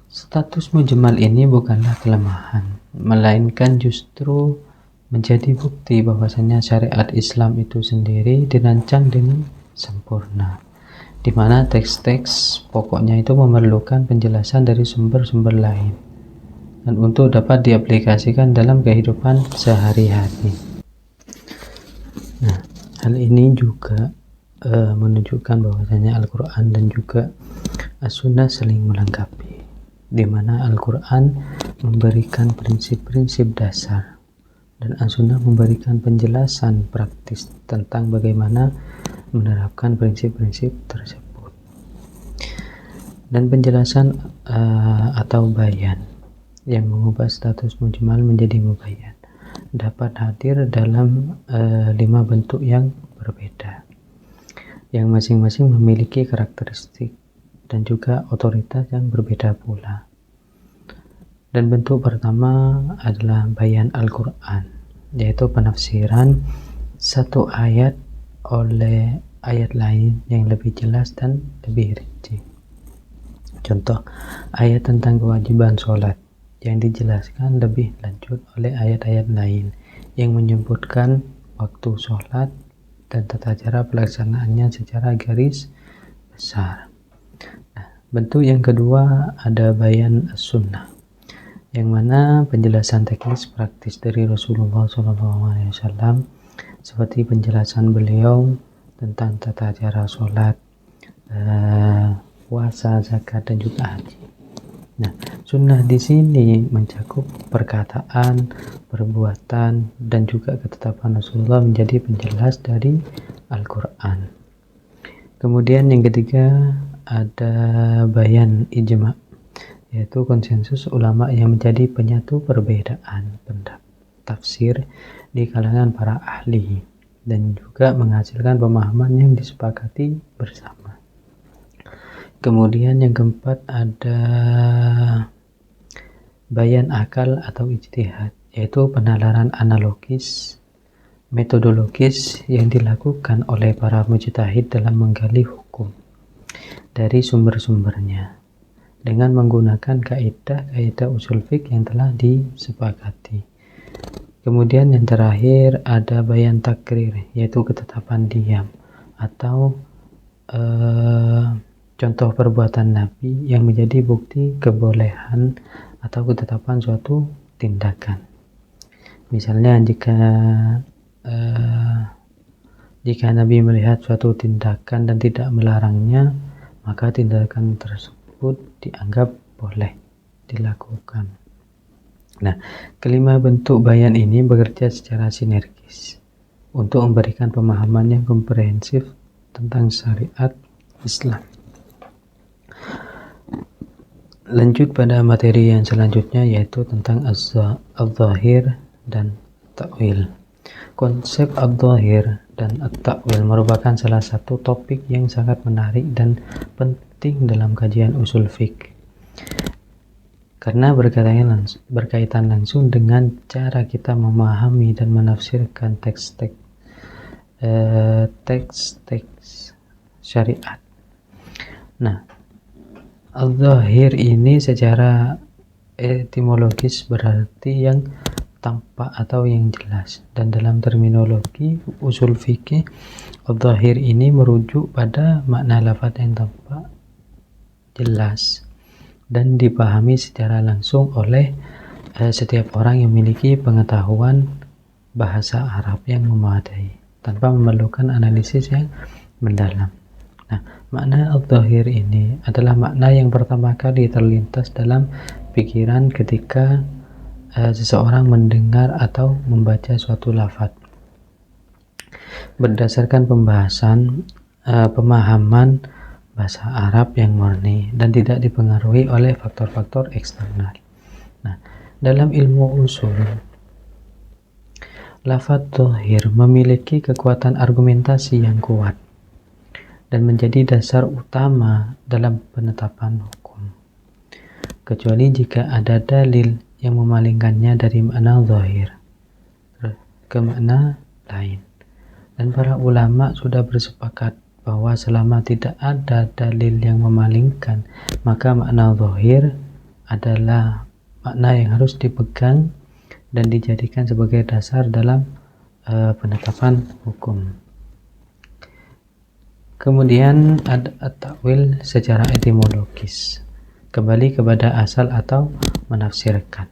status mujmal ini bukanlah kelemahan, melainkan justru menjadi bukti bahwasanya syariat Islam itu sendiri dirancang dengan sempurna, di mana teks-teks pokoknya itu memerlukan penjelasan dari sumber-sumber lain dan untuk dapat diaplikasikan dalam kehidupan sehari-hari. Nah, hal ini juga menunjukkan bahwasanya Al-Quran dan juga As-Sunnah saling melengkapi, di mana Al-Quran memberikan prinsip-prinsip dasar dan As-Sunnah memberikan penjelasan praktis tentang bagaimana menerapkan prinsip-prinsip tersebut. Dan penjelasan atau bayan yang mengubah status mujmal menjadi mubayyan dapat hadir dalam 5 bentuk yang berbeda, yang masing-masing memiliki karakteristik dan juga otoritas yang berbeda pula. Dan bentuk pertama adalah bayan Al-Quran, yaitu penafsiran satu ayat oleh ayat lain yang lebih jelas dan lebih rinci. Contoh, ayat tentang kewajiban sholat yang dijelaskan lebih lanjut oleh ayat-ayat lain yang menyebutkan waktu sholat dan tata cara pelaksanaannya secara garis besar. Nah, bentuk yang kedua ada bayan as-sunnah, yang mana penjelasan teknis praktis dari Rasulullah SAW seperti penjelasan beliau tentang tata cara sholat, puasa, zakat, dan juga haji. Nah, sunnah di sini mencakup perkataan, perbuatan, dan juga ketetapan Rasulullah menjadi penjelas dari Al-Quran. Kemudian yang ketiga ada bayan ijma', yaitu konsensus ulama yang menjadi penyatu perbedaan pendapat tafsir di kalangan para ahli dan juga menghasilkan pemahaman yang disepakati bersama. Kemudian yang keempat ada bayan akal atau ijtihad, yaitu penalaran analogis metodologis yang dilakukan oleh para mujtahid dalam menggali hukum dari sumber-sumbernya dengan menggunakan kaidah usul fiqh yang telah disepakati. Kemudian yang terakhir ada bayan takrir, yaitu ketetapan diam atau contoh perbuatan Nabi yang menjadi bukti kebolehan atau ketetapan suatu tindakan. Misalnya jika Nabi melihat suatu tindakan dan tidak melarangnya, maka tindakan tersebut dianggap boleh dilakukan. Nah, kelima bentuk bayan ini bekerja secara sinergis untuk memberikan pemahaman yang komprehensif tentang syariat Islam. Lanjut pada materi yang selanjutnya, yaitu tentang al-zahir dan ta'wil. Konsep al-zahir dan at-ta'wil merupakan salah satu topik yang sangat menarik dan penting dalam kajian usul fiqh, karena berkaitan langsung dengan cara kita memahami dan menafsirkan teks-teks syariat. Nah, al-zahir ini secara etimologis berarti yang tampak atau yang jelas, dan dalam terminologi usul fikih al-zahir ini merujuk pada makna lafaz yang tampak, jelas, dan dipahami secara langsung oleh setiap orang yang memiliki pengetahuan bahasa Arab yang memadai tanpa memerlukan analisis yang mendalam. Nah, makna al-zahir ini adalah makna yang pertama kali terlintas dalam pikiran ketika seseorang mendengar atau membaca suatu lafaz. Berdasarkan pemahaman bahasa Arab yang murni dan tidak dipengaruhi oleh faktor-faktor eksternal. Nah, dalam ilmu usul, lafaz zahir memiliki kekuatan argumentasi yang kuat dan menjadi dasar utama dalam penetapan hukum, kecuali jika ada dalil yang memalingkannya dari makna zahir ke makna lain. Dan para ulama sudah bersepakat bahwa selama tidak ada dalil yang memalingkan, maka makna zahir adalah makna yang harus dipegang dan dijadikan sebagai dasar dalam penetapan hukum. Kemudian ada at-ta'wil secara etimologis, kembali kepada asal atau menafsirkan.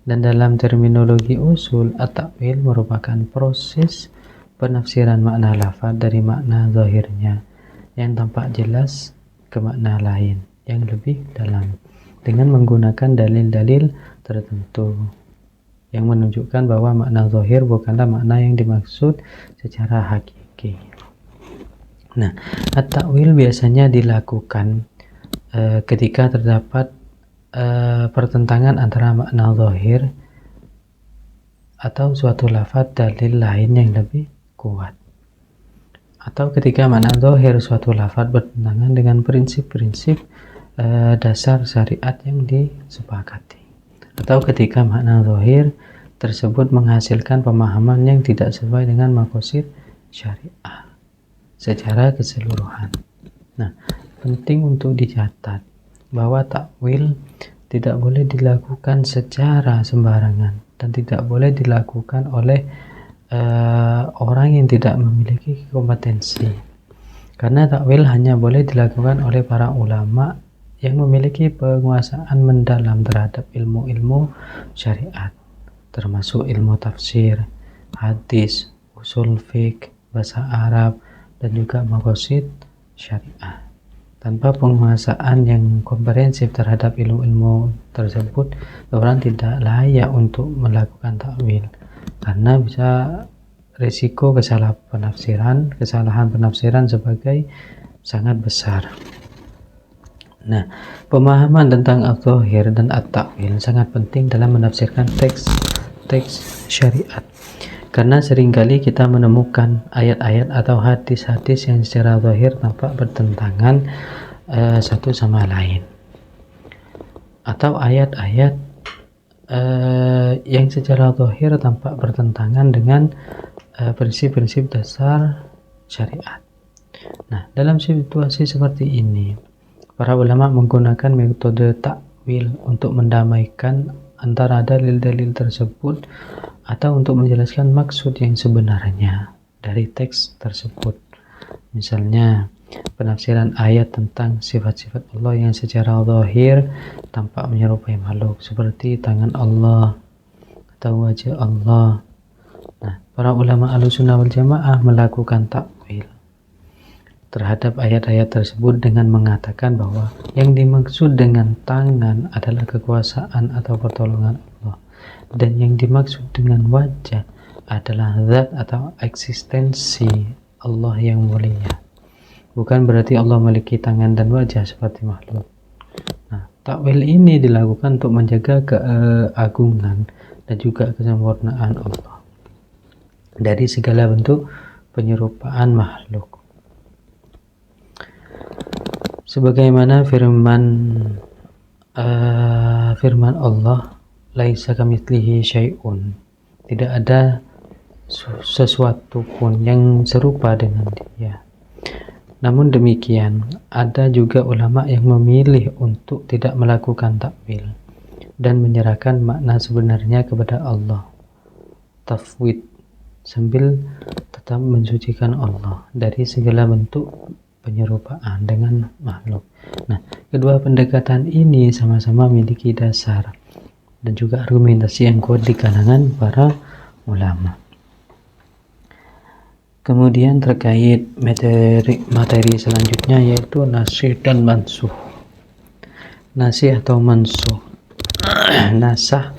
Dan dalam terminologi usul, at-ta'wil merupakan proses penafsiran makna lafaz dari makna zahirnya yang tampak jelas ke makna lain yang lebih dalam dengan menggunakan dalil-dalil tertentu yang menunjukkan bahwa makna zahir bukanlah makna yang dimaksud secara hakiki. Nah, at-ta'wil biasanya dilakukan ketika terdapat pertentangan antara makna zahir atau suatu lafaz dalil lain yang lebih kuat, atau ketika makna zahir suatu lafaz bertentangan dengan prinsip-prinsip dasar syariat yang disepakati, atau ketika makna zahir tersebut menghasilkan pemahaman yang tidak sesuai dengan maqasid syariah secara keseluruhan. Nah, penting untuk dicatat bahwa takwil tidak boleh dilakukan secara sembarangan dan tidak boleh dilakukan oleh orang yang tidak memiliki kompetensi, karena takwil hanya boleh dilakukan oleh para ulama yang memiliki penguasaan mendalam terhadap ilmu-ilmu syariat, termasuk ilmu tafsir, hadis, usul fiqh, bahasa Arab, dan juga maqasid syariah. Tanpa penguasaan yang komprehensif terhadap ilmu-ilmu tersebut, orang tidak layak untuk melakukan takwil, karena bisa risiko kesalahan penafsiran sebagai sangat besar. Nah, pemahaman tentang at-zahir dan at-ta'wil sangat penting dalam menafsirkan teks syariat, karena seringkali kita menemukan ayat-ayat atau hadis-hadis yang secara zahir tampak bertentangan satu sama lain, atau ayat-ayat yang secara zahir tampak bertentangan dengan prinsip-prinsip dasar syariat. Nah, dalam situasi seperti ini, para ulama menggunakan metode takwil untuk mendamaikan antara dalil-dalil tersebut atau untuk menjelaskan maksud yang sebenarnya dari teks tersebut. Misalnya, penafsiran ayat tentang sifat-sifat Allah yang secara zahir tampak menyerupai makhluk, seperti tangan Allah atau wajah Allah. Nah, para ulama Ahlussunnah wal Jamaah melakukan takwil terhadap ayat-ayat tersebut dengan mengatakan bahwa yang dimaksud dengan tangan adalah kekuasaan atau pertolongan Allah, dan yang dimaksud dengan wajah adalah zat atau eksistensi Allah yang mulia. Bukan berarti Allah memiliki tangan dan wajah seperti makhluk. Nah, takwil ini dilakukan untuk menjaga keagungan dan juga kesempurnaan Allah dari segala bentuk penyerupaan makhluk. Sebagaimana firman Allah, laisa kamitslihi syai'un, tidak ada sesuatu pun yang serupa dengan Dia. Namun demikian, ada juga ulama yang memilih untuk tidak melakukan takwil dan menyerahkan makna sebenarnya kepada Allah, tafwid, sambil tetap mensucikan Allah dari segala bentuk penyerupaan dengan makhluk. Nah, kedua pendekatan ini sama-sama memiliki dasar dan juga argumentasi yang kuat di kalangan para ulama. Kemudian terkait materi selanjutnya, yaitu nasih dan mansuh. Nasih atau mansuh, nasah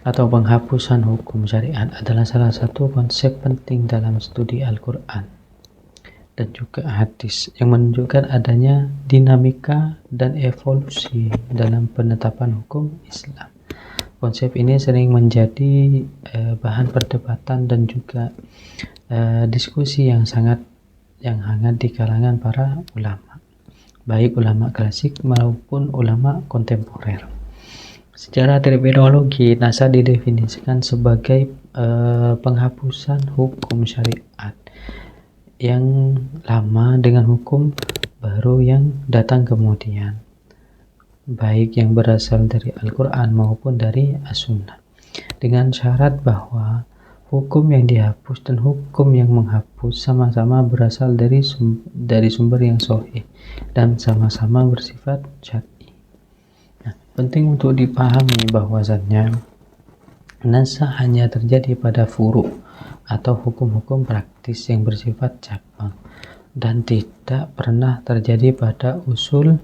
atau penghapusan hukum syariat adalah salah satu konsep penting dalam studi Al-Quran dan juga hadis yang menunjukkan adanya dinamika dan evolusi dalam penetapan hukum Islam. Konsep ini sering menjadi bahan perdebatan dan juga diskusi yang hangat di kalangan para ulama, baik ulama klasik maupun ulama kontemporer. Secara terminologi, nasah didefinisikan sebagai penghapusan hukum syariat yang lama dengan hukum baru yang datang kemudian, baik yang berasal dari Al-Quran maupun dari As-Sunnah, dengan syarat bahwa hukum yang dihapus dan hukum yang menghapus sama-sama berasal dari sumber yang sahih dan sama-sama bersifat syar'i. Nah, penting untuk dipahami bahwasannya nasakh hanya terjadi pada furu' atau hukum-hukum praktis yang bersifat cabang dan tidak pernah terjadi pada usul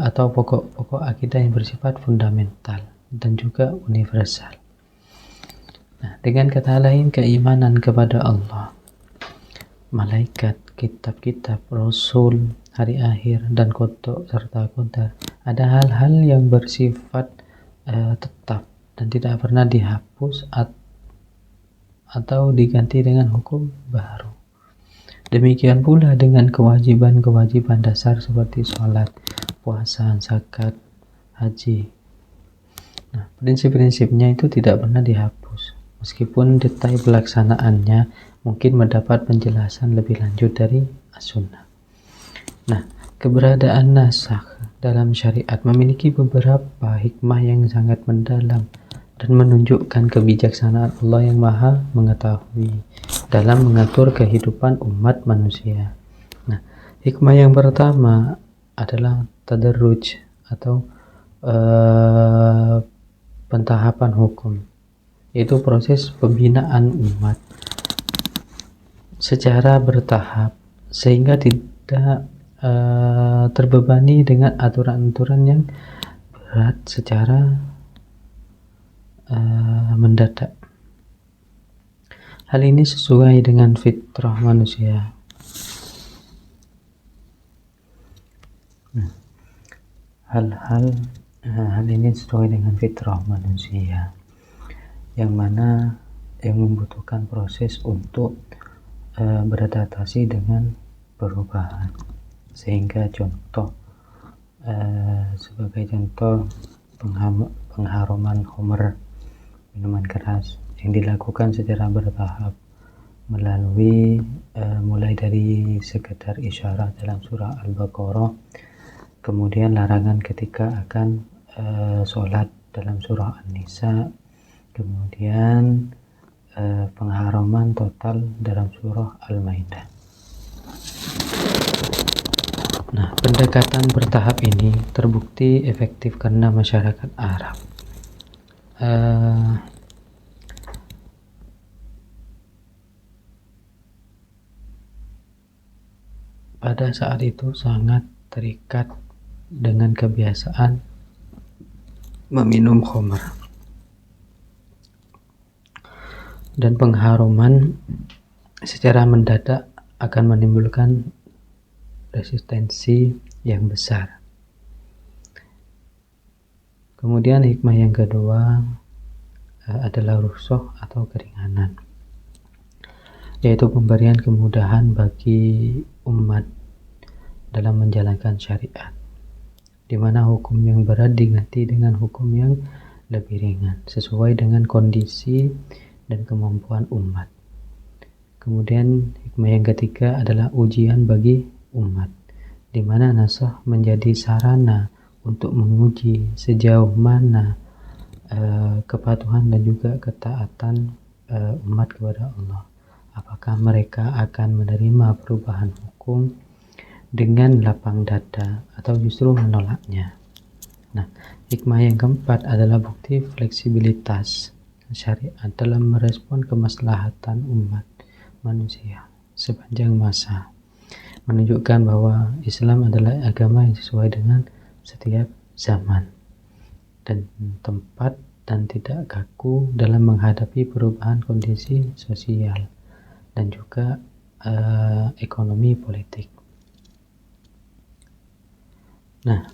atau pokok-pokok akidah yang bersifat fundamental dan juga universal. Nah, dengan kata lain, keimanan kepada Allah, malaikat, kitab-kitab, rasul, hari akhir, dan qada serta qadar ada hal-hal yang bersifat tetap dan tidak pernah dihapus atau diganti dengan hukum baru. Demikian pula dengan kewajiban-kewajiban dasar seperti sholat, puasa, zakat, haji. Nah, prinsip-prinsipnya itu tidak pernah dihapus, meskipun detail pelaksanaannya mungkin mendapat penjelasan lebih lanjut dari as-sunnah. Nah, keberadaan nasakh dalam syariat memiliki beberapa hikmah yang sangat mendalam dan menunjukkan kebijaksanaan Allah yang maha mengetahui dalam mengatur kehidupan umat manusia. Nah, hikmah yang pertama adalah tadarruj atau pentahapan hukum, yaitu proses pembinaan umat secara bertahap sehingga tidak terbebani dengan aturan-aturan yang berat secara mendadak. Hal ini sesuai dengan fitrah manusia. Hal ini sesuai dengan fitrah manusia, yang mana yang membutuhkan proses untuk beradaptasi dengan perubahan. Sehingga sebagai contoh pengharuman khamr, minuman keras, yang dilakukan secara bertahap melalui mulai dari sekedar isyarat dalam surah Al-Baqarah, kemudian larangan ketika akan sholat dalam surah An-Nisa, kemudian pengharaman total dalam surah Al-Maidah. Nah, pendekatan bertahap ini terbukti efektif karena masyarakat Arab pada saat itu sangat terikat dengan kebiasaan meminum khamr, dan pengharuman secara mendadak akan menimbulkan resistensi yang besar. Kemudian hikmah yang kedua adalah rukhsah atau keringanan, yaitu pemberian kemudahan bagi umat dalam menjalankan syariat, di mana hukum yang berat diganti dengan hukum yang lebih ringan sesuai dengan kondisi dan kemampuan umat. Kemudian hikmah yang ketiga adalah ujian bagi umat, di mana nasakh menjadi sarana untuk menguji sejauh mana kepatuhan dan juga ketaatan umat kepada Allah. Apakah mereka akan menerima perubahan hukum dengan lapang dada atau justru menolaknya. Nah, hikmah yang keempat adalah bukti fleksibilitas syariat dalam merespon kemaslahatan umat manusia sepanjang masa, menunjukkan bahwa Islam adalah agama yang sesuai dengan setiap zaman dan tempat dan tidak kaku dalam menghadapi perubahan kondisi sosial dan juga ekonomi politik. Nah,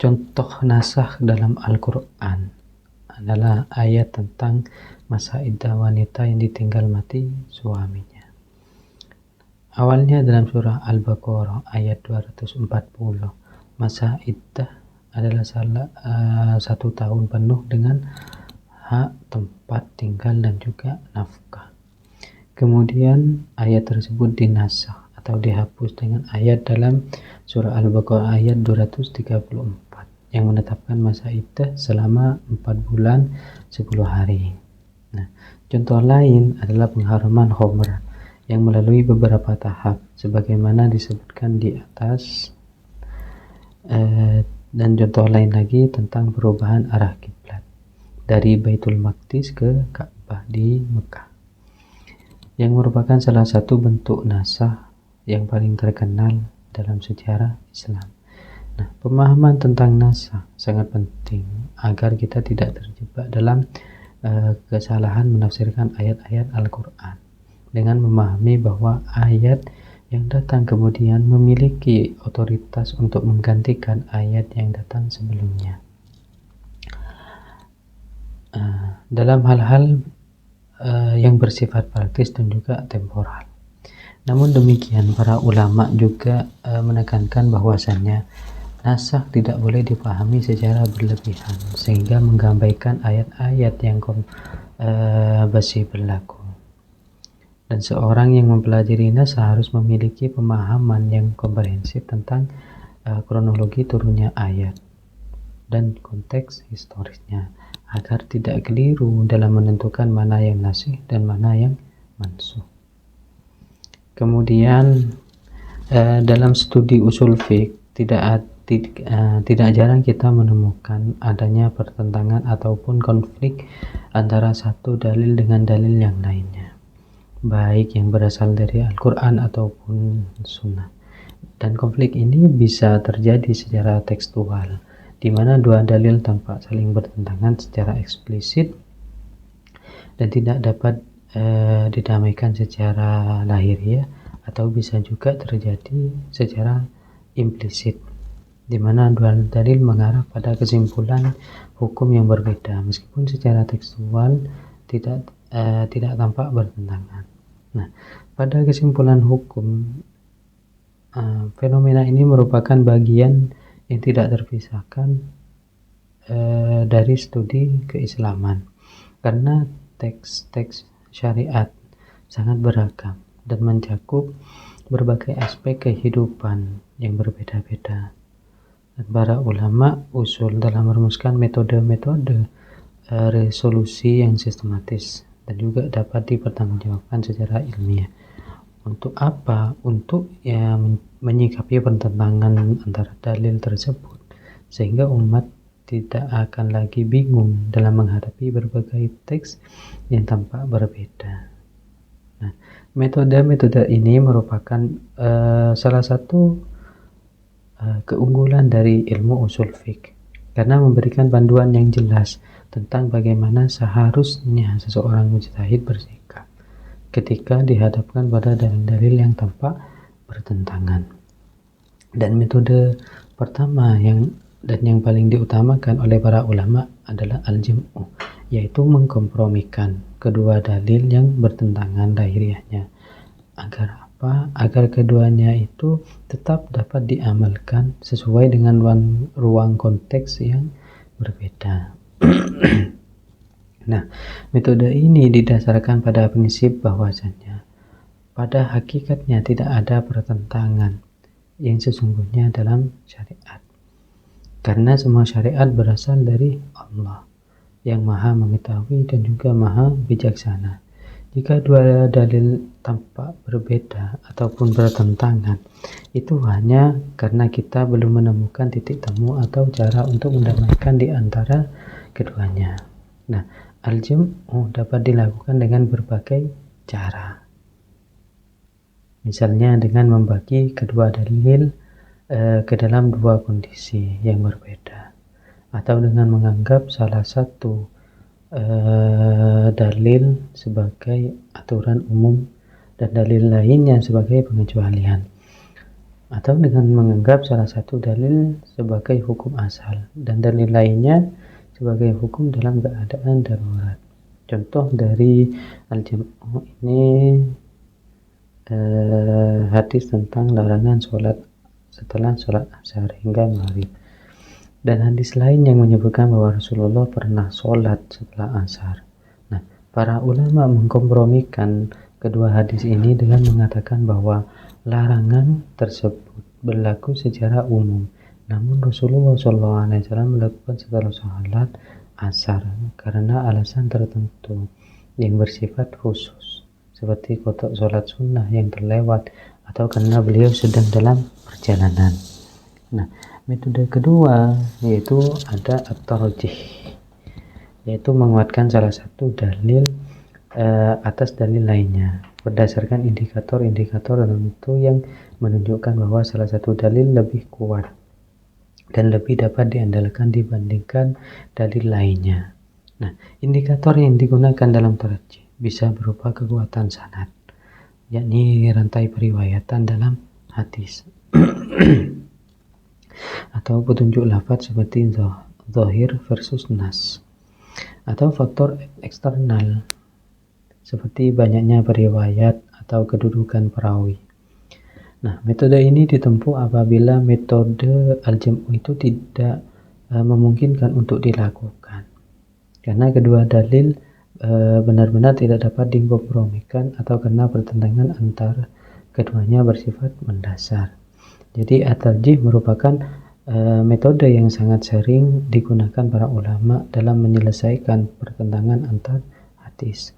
contoh nasakh dalam Al-Quran adalah ayat tentang masa iddah wanita yang ditinggal mati suaminya. Awalnya dalam surah Al-Baqarah ayat 240, masa iddah adalah 1 tahun penuh dengan hak tempat tinggal dan juga nafkah. Kemudian ayat tersebut dinasakh atau dihapus dengan ayat dalam surah Al-Baqarah ayat 234 yang menetapkan masa iddah selama 4 bulan 10 hari. Nah, contoh lain adalah pengharaman khamr yang melalui beberapa tahap sebagaimana disebutkan di atas, dan contoh lain lagi tentang perubahan arah kiblat dari Baitul Maqdis ke Ka'bah di Mekah, yang merupakan salah satu bentuk nasakh yang paling terkenal dalam sejarah Islam. Nah, pemahaman tentang nasakh sangat penting agar kita tidak terjebak dalam kesalahan menafsirkan ayat-ayat Al-Quran dengan memahami bahwa ayat yang datang kemudian memiliki otoritas untuk menggantikan ayat yang datang sebelumnya. Dalam hal-hal yang bersifat praktis dan juga temporal. Namun demikian, para ulama juga menekankan bahwasannya nasakh tidak boleh dipahami secara berlebihan sehingga mengabaikan ayat-ayat yang masih berlaku. Dan seorang yang mempelajari nasakh harus memiliki pemahaman yang komprehensif tentang kronologi turunnya ayat dan konteks historisnya agar tidak keliru dalam menentukan mana yang nasikh dan mana yang mansukh. Kemudian dalam studi usul fiqh tidak jarang kita menemukan adanya pertentangan ataupun konflik antara satu dalil dengan dalil yang lainnya, baik yang berasal dari Al-Quran ataupun Sunnah. Dan konflik ini bisa terjadi secara tekstual, di mana dua dalil tampak saling bertentangan secara eksplisit dan tidak dapat didamaikan secara lahiriah, atau bisa juga terjadi secara implisit, di mana dua dalil mengarah pada kesimpulan hukum yang berbeda meskipun secara tekstual tidak tampak bertentangan. Nah, pada kesimpulan hukum, fenomena ini merupakan bagian yang tidak terpisahkan dari studi keislaman, karena teks-teks syariat sangat beragam dan mencakup berbagai aspek kehidupan yang berbeda-beda. Dan para ulama usul dalam merumuskan metode-metode resolusi yang sistematis dan juga dapat dipertanggungjawabkan secara ilmiah. Untuk apa? Untuk menyikapi pertentangan antara dalil tersebut, sehingga umat tidak akan lagi bingung dalam menghadapi berbagai teks yang tampak berbeda. Nah, metode-metode ini merupakan salah satu keunggulan dari ilmu usul fiqh, karena memberikan panduan yang jelas tentang bagaimana seharusnya seseorang mujtahid bersikap ketika dihadapkan pada dalil-dalil yang tampak bertentangan. Dan metode pertama yang paling diutamakan oleh para ulama adalah al-jam'u, yaitu mengkompromikan kedua dalil yang bertentangan lahiriahnya. Agar apa? Agar keduanya itu tetap dapat diamalkan sesuai dengan ruang konteks yang berbeda. Nah, metode ini didasarkan pada prinsip bahwasannya pada hakikatnya tidak ada pertentangan yang sesungguhnya dalam syariat, karena semua syariat berasal dari Allah yang maha mengetahui dan juga maha bijaksana. Jika dua dalil tampak berbeda ataupun bertentangan, itu hanya karena kita belum menemukan titik temu atau cara untuk mendamaikan di antara keduanya. Nah, al-jam'u dapat dilakukan dengan berbagai cara. Misalnya dengan membagi kedua dalil ke dalam dua kondisi yang berbeda, atau dengan menganggap salah satu dalil sebagai aturan umum dan dalil lainnya sebagai pengecualian, atau dengan menganggap salah satu dalil sebagai hukum asal dan dalil lainnya sebagai hukum dalam keadaan darurat. Contoh dari al-jam'u ini hadis tentang larangan sholat setelah sholat asar hingga maghrib, dan hadis lain yang menyebutkan bahwa Rasulullah pernah sholat setelah asar. Nah, para ulama mengkompromikan kedua hadis ini dengan mengatakan bahwa larangan tersebut berlaku secara umum Namun Rasulullah SAW melakukan setelah sholat asar karena alasan tertentu yang bersifat khusus, seperti kotak sholat sunnah yang terlewat atau karena beliau sedang dalam perjalanan. Nah, metode kedua yaitu ada at-tarjih, yaitu menguatkan salah satu dalil atas dalil lainnya berdasarkan indikator-indikator tertentu yang menunjukkan bahwa salah satu dalil lebih kuat dan lebih dapat diandalkan dibandingkan dalil lainnya. Nah, indikator yang digunakan dalam tarjih bisa berupa kekuatan sanad, yakni rantai periwayatan dalam hadis, atau petunjuk lafaz seperti zahir versus nas, atau faktor eksternal seperti banyaknya periwayat atau kedudukan perawi. Nah, metode ini ditempuh apabila metode al-jam'u itu tidak memungkinkan untuk dilakukan, karena kedua dalil benar-benar tidak dapat dikompromikan atau karena pertentangan antara keduanya bersifat mendasar. Jadi at-tarjih merupakan metode yang sangat sering digunakan para ulama dalam menyelesaikan pertentangan antar hadis,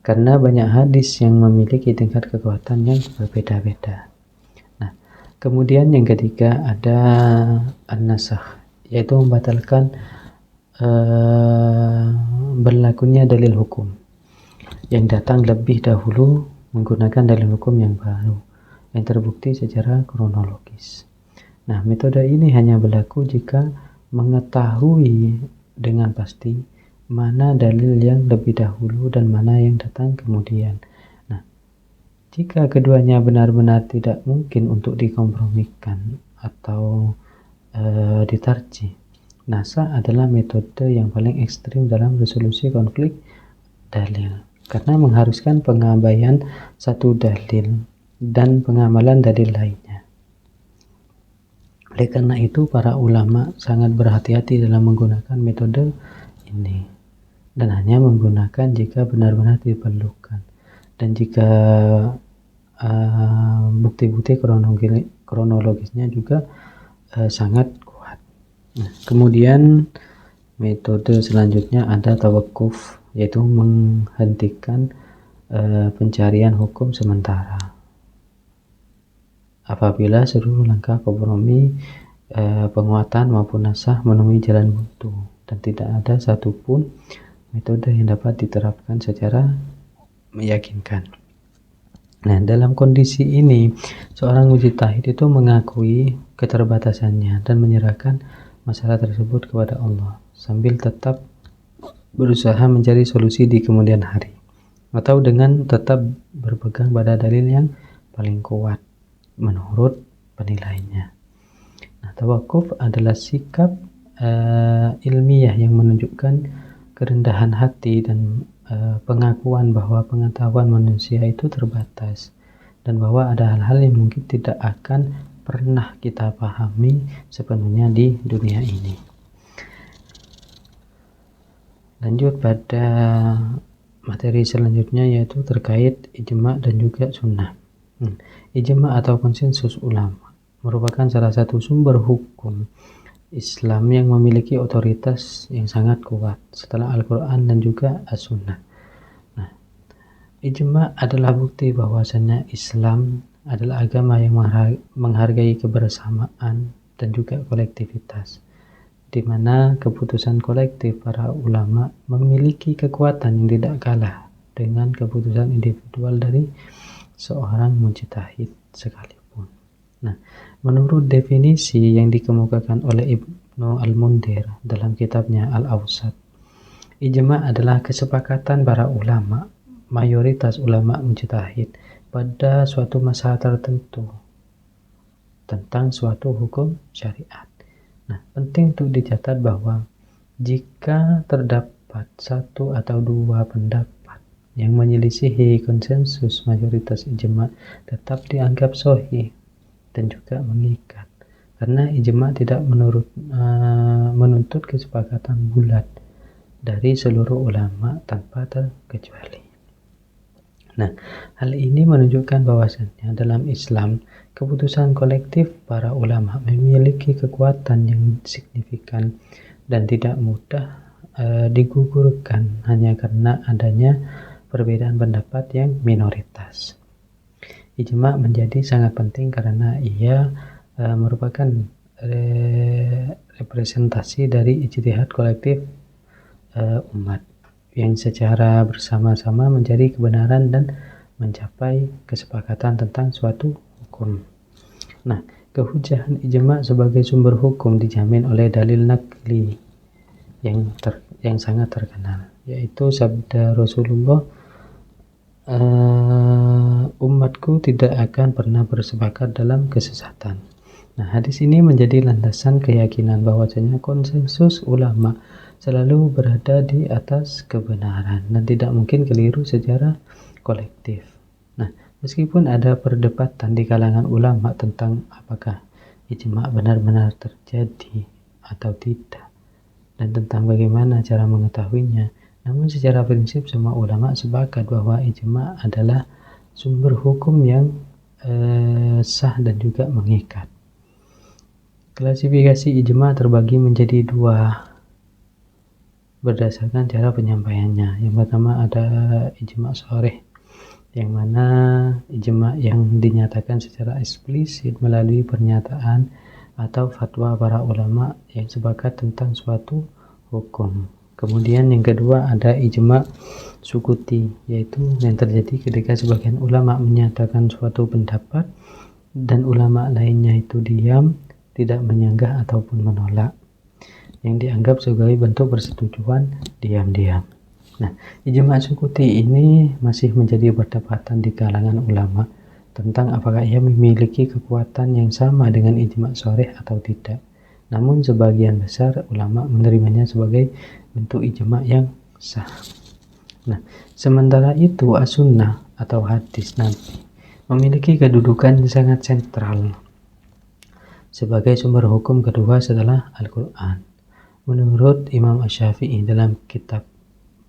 karena banyak hadis yang memiliki tingkat kekuatan yang berbeda-beda. Nah, kemudian yang ketiga ada an-nasakh, yaitu membatalkan berlakunya dalil hukum yang datang lebih dahulu menggunakan dalil hukum yang baru yang terbukti secara kronologis. Nah, metode ini hanya berlaku jika mengetahui dengan pasti mana dalil yang lebih dahulu dan mana yang datang kemudian. Nah, jika keduanya benar-benar tidak mungkin untuk dikompromikan atau ditarjih, nasakh adalah metode yang paling ekstrim dalam resolusi konflik dalil, karena mengharuskan pengabaian satu dalil dan pengamalan dalil lainnya. Oleh karena itu, para ulama sangat berhati-hati dalam menggunakan metode ini, dan hanya menggunakan jika benar-benar diperlukan dan jika bukti-bukti kronologisnya juga sangat kuat. Nah, kemudian metode selanjutnya ada tawakuf, yaitu menghentikan pencarian hukum sementara apabila seluruh langkah kompromi penguatan maupun nasakh menemui jalan buntu dan tidak ada satupun metode yang dapat diterapkan secara meyakinkan. Nah, dalam kondisi ini seorang mujtahid itu mengakui keterbatasannya dan menyerahkan masalah tersebut kepada Allah sambil tetap berusaha mencari solusi di kemudian hari, atau dengan tetap berpegang pada dalil yang paling kuat menurut penilaiannya. Nah, tawakuf adalah sikap ilmiah yang menunjukkan kerendahan hati dan pengakuan bahwa pengetahuan manusia itu terbatas dan bahwa ada hal-hal yang mungkin tidak akan pernah kita pahami sepenuhnya di dunia ini. Lanjut pada materi selanjutnya, yaitu terkait ijma' dan juga sunnah. Ijma' atau konsensus ulama merupakan salah satu sumber hukum Islam yang memiliki otoritas yang sangat kuat setelah Al-Quran dan juga As-Sunnah. Nah, ijma' adalah bukti bahwasanya Islam adalah agama yang menghargai kebersamaan dan juga kolektivitas, di mana keputusan kolektif para ulama memiliki kekuatan yang tidak kalah dengan keputusan individual dari seorang mujtahid sekalipun. Nah, menurut definisi yang dikemukakan oleh Ibnu Al-Mundhir dalam kitabnya Al-Awsat, ijma' adalah kesepakatan para ulama, mayoritas ulama mujtahid pada suatu masalah tertentu tentang suatu hukum syariat. Nah, penting untuk dicatat bahwa jika terdapat satu atau dua pendapat yang menyelisihi konsensus mayoritas ijma', tetap dianggap sahih dan juga mengikat, karena ijma' tidak menuntut kesepakatan bulat dari seluruh ulama tanpa terkecuali. Nah, hal ini menunjukkan bahwasannya dalam Islam, keputusan kolektif para ulama memiliki kekuatan yang signifikan dan tidak mudah digugurkan hanya karena adanya perbedaan pendapat yang minoritas. Ijma menjadi sangat penting karena ia merupakan representasi dari ijtihad kolektif umat yang secara bersama-sama mencari kebenaran dan mencapai kesepakatan tentang suatu hukum. Nah, kehujahan ijma sebagai sumber hukum dijamin oleh dalil nakli yang sangat terkenal, yaitu sabda Rasulullah, umatku tidak akan pernah bersepakat dalam kesesatan. Nah, hadis ini menjadi landasan keyakinan bahwasanya konsensus ulama selalu berada di atas kebenaran dan tidak mungkin keliru secara kolektif. Nah, meskipun ada perdebatan di kalangan ulama tentang apakah ijma benar-benar terjadi atau tidak dan tentang bagaimana cara mengetahuinya, namun secara prinsip semua ulama sepakat bahwa ijma adalah sumber hukum yang sah dan juga mengikat. Klasifikasi ijma terbagi menjadi dua berdasarkan cara penyampaiannya. Yang pertama ada ijma sharih, yang mana ijma yang dinyatakan secara eksplisit melalui pernyataan atau fatwa para ulama yang sepakat tentang suatu hukum. Kemudian yang kedua ada ijma sukuti, yaitu yang terjadi ketika sebagian ulama menyatakan suatu pendapat dan ulama lainnya itu diam, tidak menyanggah ataupun menolak, yang dianggap sebagai bentuk persetujuan diam-diam. Nah, ijma sukuti ini masih menjadi perdebatan di kalangan ulama tentang apakah ia memiliki kekuatan yang sama dengan ijma sharih atau tidak. Namun sebagian besar ulama menerimanya sebagai bentuk ijma yang sah. Nah, sementara itu as-sunnah atau hadis Nabi memiliki kedudukan yang sangat sentral sebagai sumber hukum kedua setelah Al-Quran. Menurut Imam Asy-Syafi'i dalam kitab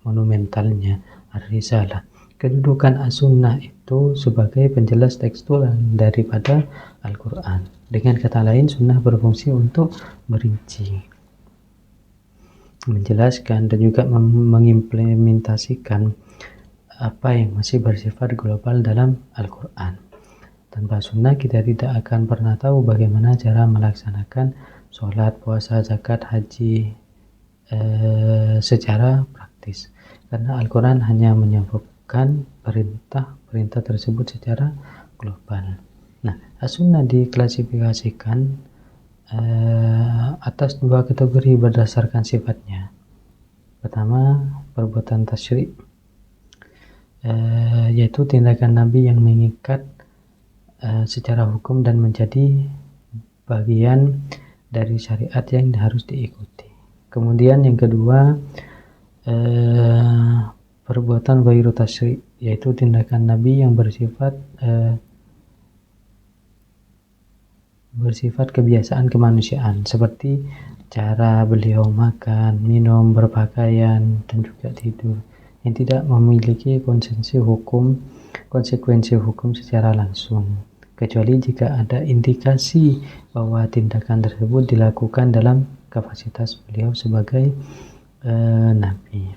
monumentalnya Ar-Risalah, kedudukan as-sunnah itu sebagai penjelas tekstual daripada Al-Quran. Dengan kata lain, sunnah berfungsi untuk merinci, menjelaskan dan juga mengimplementasikan apa yang masih bersifat global dalam Al-Quran. Tanpa sunnah kita tidak akan pernah tahu bagaimana cara melaksanakan sholat, puasa, zakat, haji secara praktis, karena Al-Quran hanya menyebutkan perintah tersebut secara global. Nah, as-sunnah diklasifikasikan atas dua kategori berdasarkan sifatnya. Pertama, perbuatan tasyri', yaitu tindakan Nabi yang mengikat secara hukum dan menjadi bagian dari syariat yang harus diikuti. Kemudian yang kedua, perbuatan ghairu tasyri', yaitu tindakan Nabi yang bersifat kebiasaan kemanusiaan, seperti cara beliau makan, minum, berpakaian, dan juga tidur, yang tidak memiliki konsekuensi hukum secara langsung, kecuali jika ada indikasi bahwa tindakan tersebut dilakukan dalam kapasitas beliau sebagai Nabi.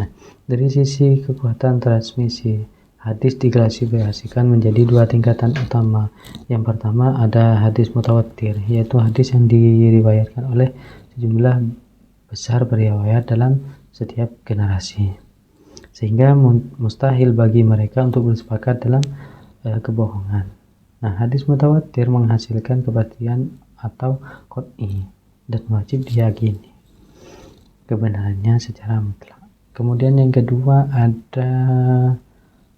Nah, dari sisi kekuatan transmisi, hadis diklasifikasikan menjadi dua tingkatan utama. Yang pertama ada hadis mutawatir, yaitu hadis yang diriwayatkan oleh sejumlah besar periwayat dalam setiap generasi, sehingga mustahil bagi mereka untuk bersepakat dalam kebohongan. Nah, hadis mutawatir menghasilkan kepastian atau qat'i dan wajib diyakini kebenarannya secara mutlak. Kemudian yang kedua ada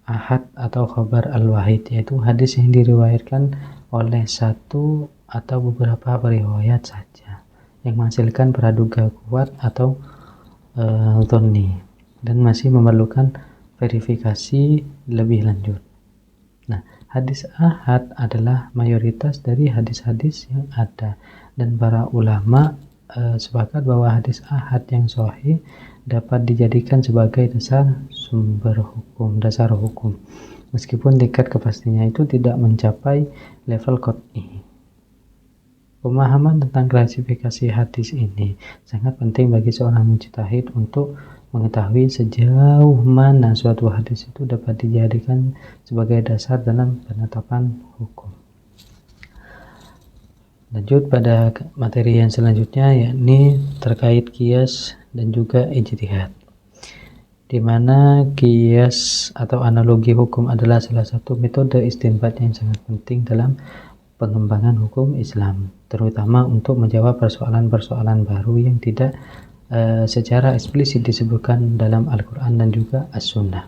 ahad atau khabar al-wahid, yaitu hadis yang diriwayatkan oleh satu atau beberapa periwayat saja yang menghasilkan praduga kuat atau dhonni dan masih memerlukan verifikasi lebih lanjut. Nah, hadis ahad adalah mayoritas dari hadis-hadis yang ada, dan para ulama sepakat bahwa hadis ahad yang sahih dapat dijadikan sebagai dasar hukum. Meskipun tingkat kepastiannya itu tidak mencapai level qat'i. Pemahaman tentang klasifikasi hadis ini sangat penting bagi seorang mujtahid untuk mengetahui sejauh mana suatu hadis itu dapat dijadikan sebagai dasar dalam penetapan hukum. Lanjut pada materi yang selanjutnya, yakni terkait qiyas dan juga ijtihad, di mana qiyas atau analogi hukum adalah salah satu metode istinbat yang sangat penting dalam pengembangan hukum Islam, terutama untuk menjawab persoalan-persoalan baru yang tidak secara eksplisit disebutkan dalam Al-Quran dan juga As-Sunnah.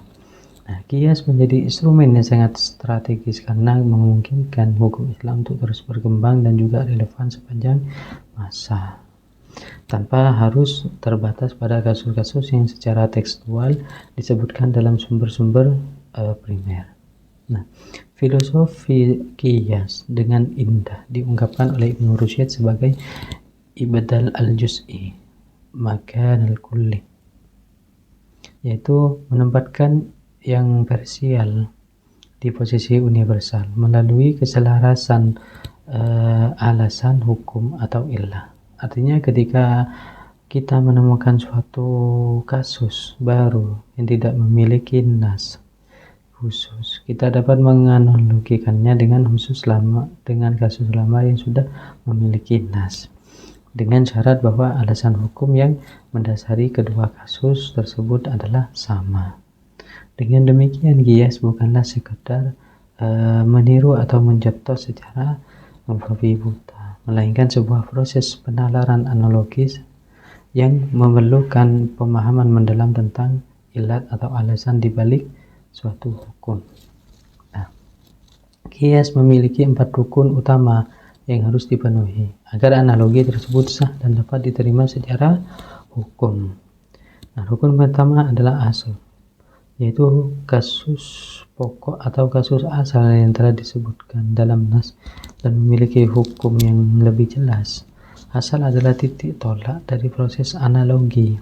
Nah, qiyas menjadi instrumen yang sangat strategis karena memungkinkan hukum Islam untuk terus berkembang dan juga relevan sepanjang masa, tanpa harus terbatas pada kasus-kasus yang secara tekstual disebutkan dalam sumber-sumber primer. Nah, filosofi qiyas dengan indah diungkapkan oleh Ibnu Rusyd sebagai ibdal al-juz'i makan al-kulli, yaitu menempatkan yang parsial di posisi universal melalui keselarasan alasan hukum atau illah. Artinya ketika kita menemukan suatu kasus baru yang tidak memiliki nas khusus, kita dapat menganalogikannya dengan kasus lama yang sudah memiliki nas, dengan syarat bahwa alasan hukum yang mendasari kedua kasus tersebut adalah sama. Dengan demikian, qiyas bukanlah sekedar meniru atau mencontoh secara membabi buta, melainkan sebuah proses penalaran analogis yang memerlukan pemahaman mendalam tentang ilat atau alasan dibalik suatu hukum. Nah, qiyas memiliki 4 rukun utama yang harus dipenuhi agar analogi tersebut sah dan dapat diterima secara hukum. Nah, rukun pertama adalah asal, yaitu kasus pokok atau kasus asal yang telah disebutkan dalam nas dan memiliki hukum yang lebih jelas. Asal adalah titik tolak dari proses analogi,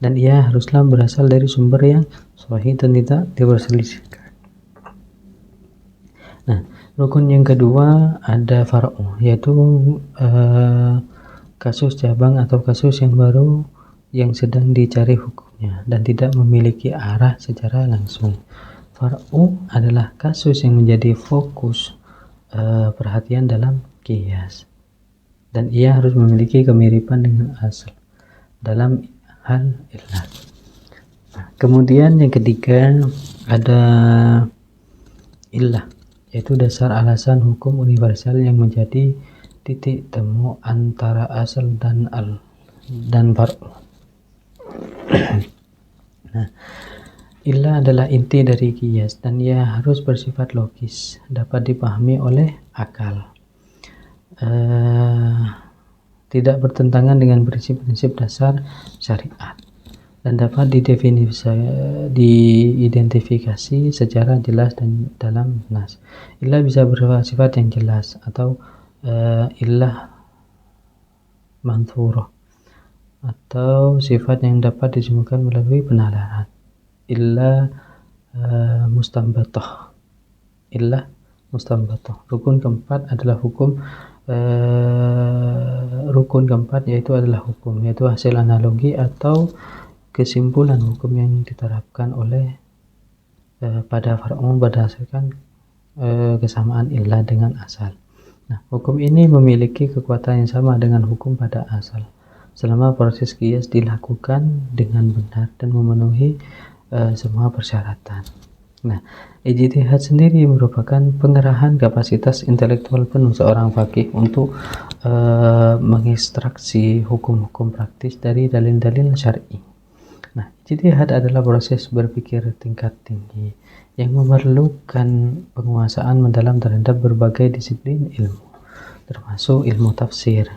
dan ia haruslah berasal dari sumber yang sahih dan tidak diperselisihkan. Nah, rukun yang kedua ada far'u, yaitu kasus cabang atau kasus yang baru yang sedang dicari hukumnya dan tidak memiliki arah secara langsung. Far'u adalah kasus yang menjadi fokus perhatian dalam qiyas, dan ia harus memiliki kemiripan dengan asal dalam hal illah. Nah, kemudian yang ketiga ada illah, yaitu dasar alasan hukum universal yang menjadi titik temu antara asal dan far'u. Nah, illah adalah inti dari qiyas dan ia harus bersifat logis, dapat dipahami oleh akal, tidak bertentangan dengan prinsip-prinsip dasar syariat, dan dapat diidentifikasi secara jelas dan dalam nas. Illah bisa bersifat yang jelas atau illah manthurah, atau sifat yang dapat ditemukan melalui penalaran. Illah mustanbatah. Rukun keempat yaitu adalah hukum, yaitu hasil analogi atau kesimpulan hukum yang diterapkan oleh pada far'u berdasarkan kesamaan illah dengan asal. Nah, hukum ini memiliki kekuatan yang sama dengan hukum pada asal selama proses qiyas dilakukan dengan benar dan memenuhi semua persyaratan. Nah, ijtihad sendiri merupakan pengerahan kapasitas intelektual penuh seorang faqih untuk mengekstraksi hukum-hukum praktis dari dalil-dalil syar'i. Nah, ijtihad adalah proses berpikir tingkat tinggi yang memerlukan penguasaan mendalam terhadap berbagai disiplin ilmu, termasuk ilmu tafsir,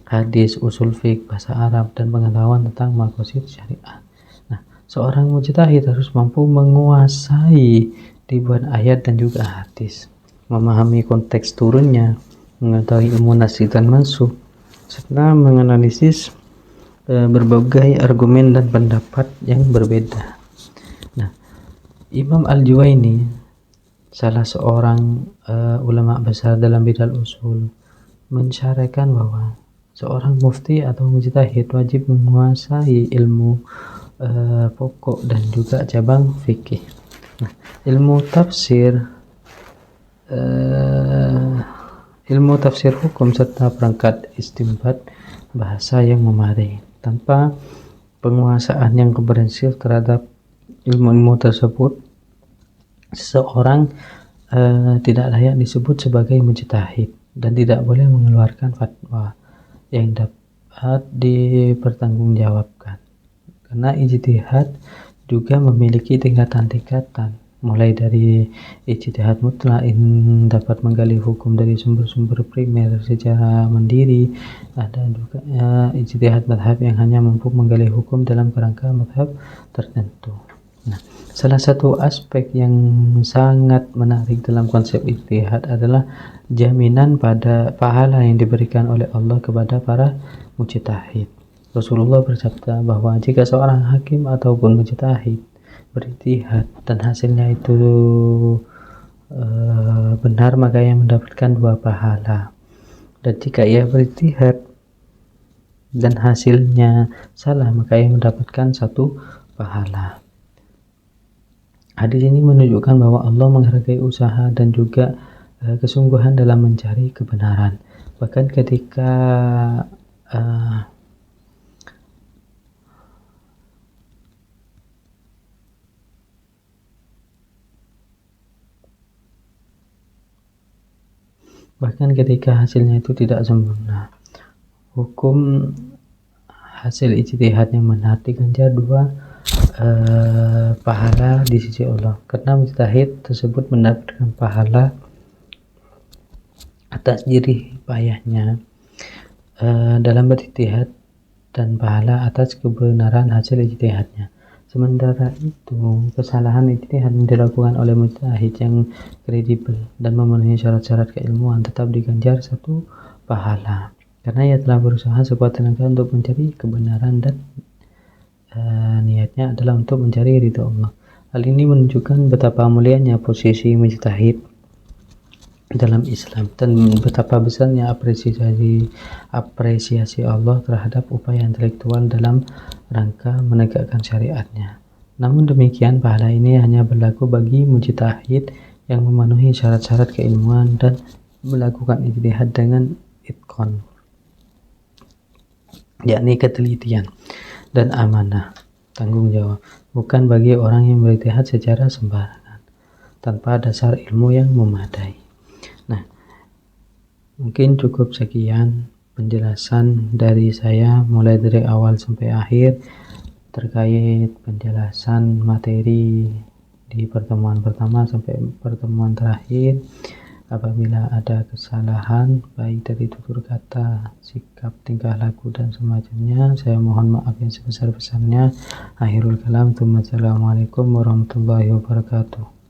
hadis, usul fiqh, bahasa Arab, dan pengetahuan tentang maqasid syariat. Nah, seorang mujtahid harus mampu menguasai ribuan ayat dan juga hadis, memahami konteks turunnya, mengetahui ilmu nasih dan mansukh, serta menganalisis berbagai argumen dan pendapat yang berbeda. Nah, Imam Al-Juwaini, salah seorang ulama besar dalam bidang usul, mensyarahkan bahwa seorang mufti atau mujtahid wajib menguasai ilmu pokok dan juga cabang fikih. Nah, ilmu tafsir hukum serta perangkat istinbat bahasa yang memadai. Tanpa penguasaan yang komprehensif terhadap ilmu-ilmu tersebut, seseorang tidak layak disebut sebagai mujtahid dan tidak boleh mengeluarkan fatwa yang dapat dipertanggungjawabkan. Karena ijtihad juga memiliki tingkatan-tingkatan, mulai dari ijtihad mutlak yang dapat menggali hukum dari sumber-sumber primer secara mandiri, ada juga ijtihad madhab yang hanya mampu menggali hukum dalam kerangka madhab tertentu. Nah, salah satu aspek yang sangat menarik dalam konsep ijtihad adalah jaminan pada pahala yang diberikan oleh Allah kepada para mujtahid. Rasulullah bersabda bahwa jika seorang hakim ataupun mujtahid berijtihad dan hasilnya itu benar, maka ia mendapatkan 2 pahala. Dan jika ia berijtihad dan hasilnya salah, maka ia mendapatkan 1 pahala. Hadis ini menunjukkan bahwa Allah menghargai usaha dan juga kesungguhan dalam mencari kebenaran. Bahkan ketika hasilnya itu tidak sempurna, hukum hasil ijtihadnya benar diganjar 2 pahala di sisi Allah, karena mujtahid tersebut mendapatkan pahala atas jerih payahnya dalam berijtihad dan pahala atas kebenaran hasil ijtihadnya. Sementara itu, kesalahan ijtihad yang dilakukan oleh mujtahid yang kredibel dan memenuhi syarat-syarat keilmuan tetap diganjar 1 pahala, karena ia telah berusaha sekuat tenaga untuk mencari kebenaran dan niatnya adalah untuk mencari ridha Allah. Hal ini menunjukkan betapa mulianya posisi mujtahid dalam Islam dan betapa besarnya apresiasi Allah terhadap upaya intelektual dalam rangka menegakkan syariatnya. Namun demikian, pahala ini hanya berlaku bagi mujtahid yang memenuhi syarat-syarat keilmuan dan melakukan ijtihad dengan itqan, yakni ketelitian dan amanah, tanggung jawab, bukan bagi orang yang berijtihad secara sembarangan tanpa dasar ilmu yang memadai. Nah, mungkin cukup sekian penjelasan dari saya mulai dari awal sampai akhir terkait penjelasan materi di pertemuan pertama sampai pertemuan terakhir. Apabila ada kesalahan baik dari tutur kata, sikap, tingkah laku dan semacamnya, saya mohon maaf yang sebesar-besarnya. Akhirul kalam, assalamualaikum warahmatullahi wabarakatuh.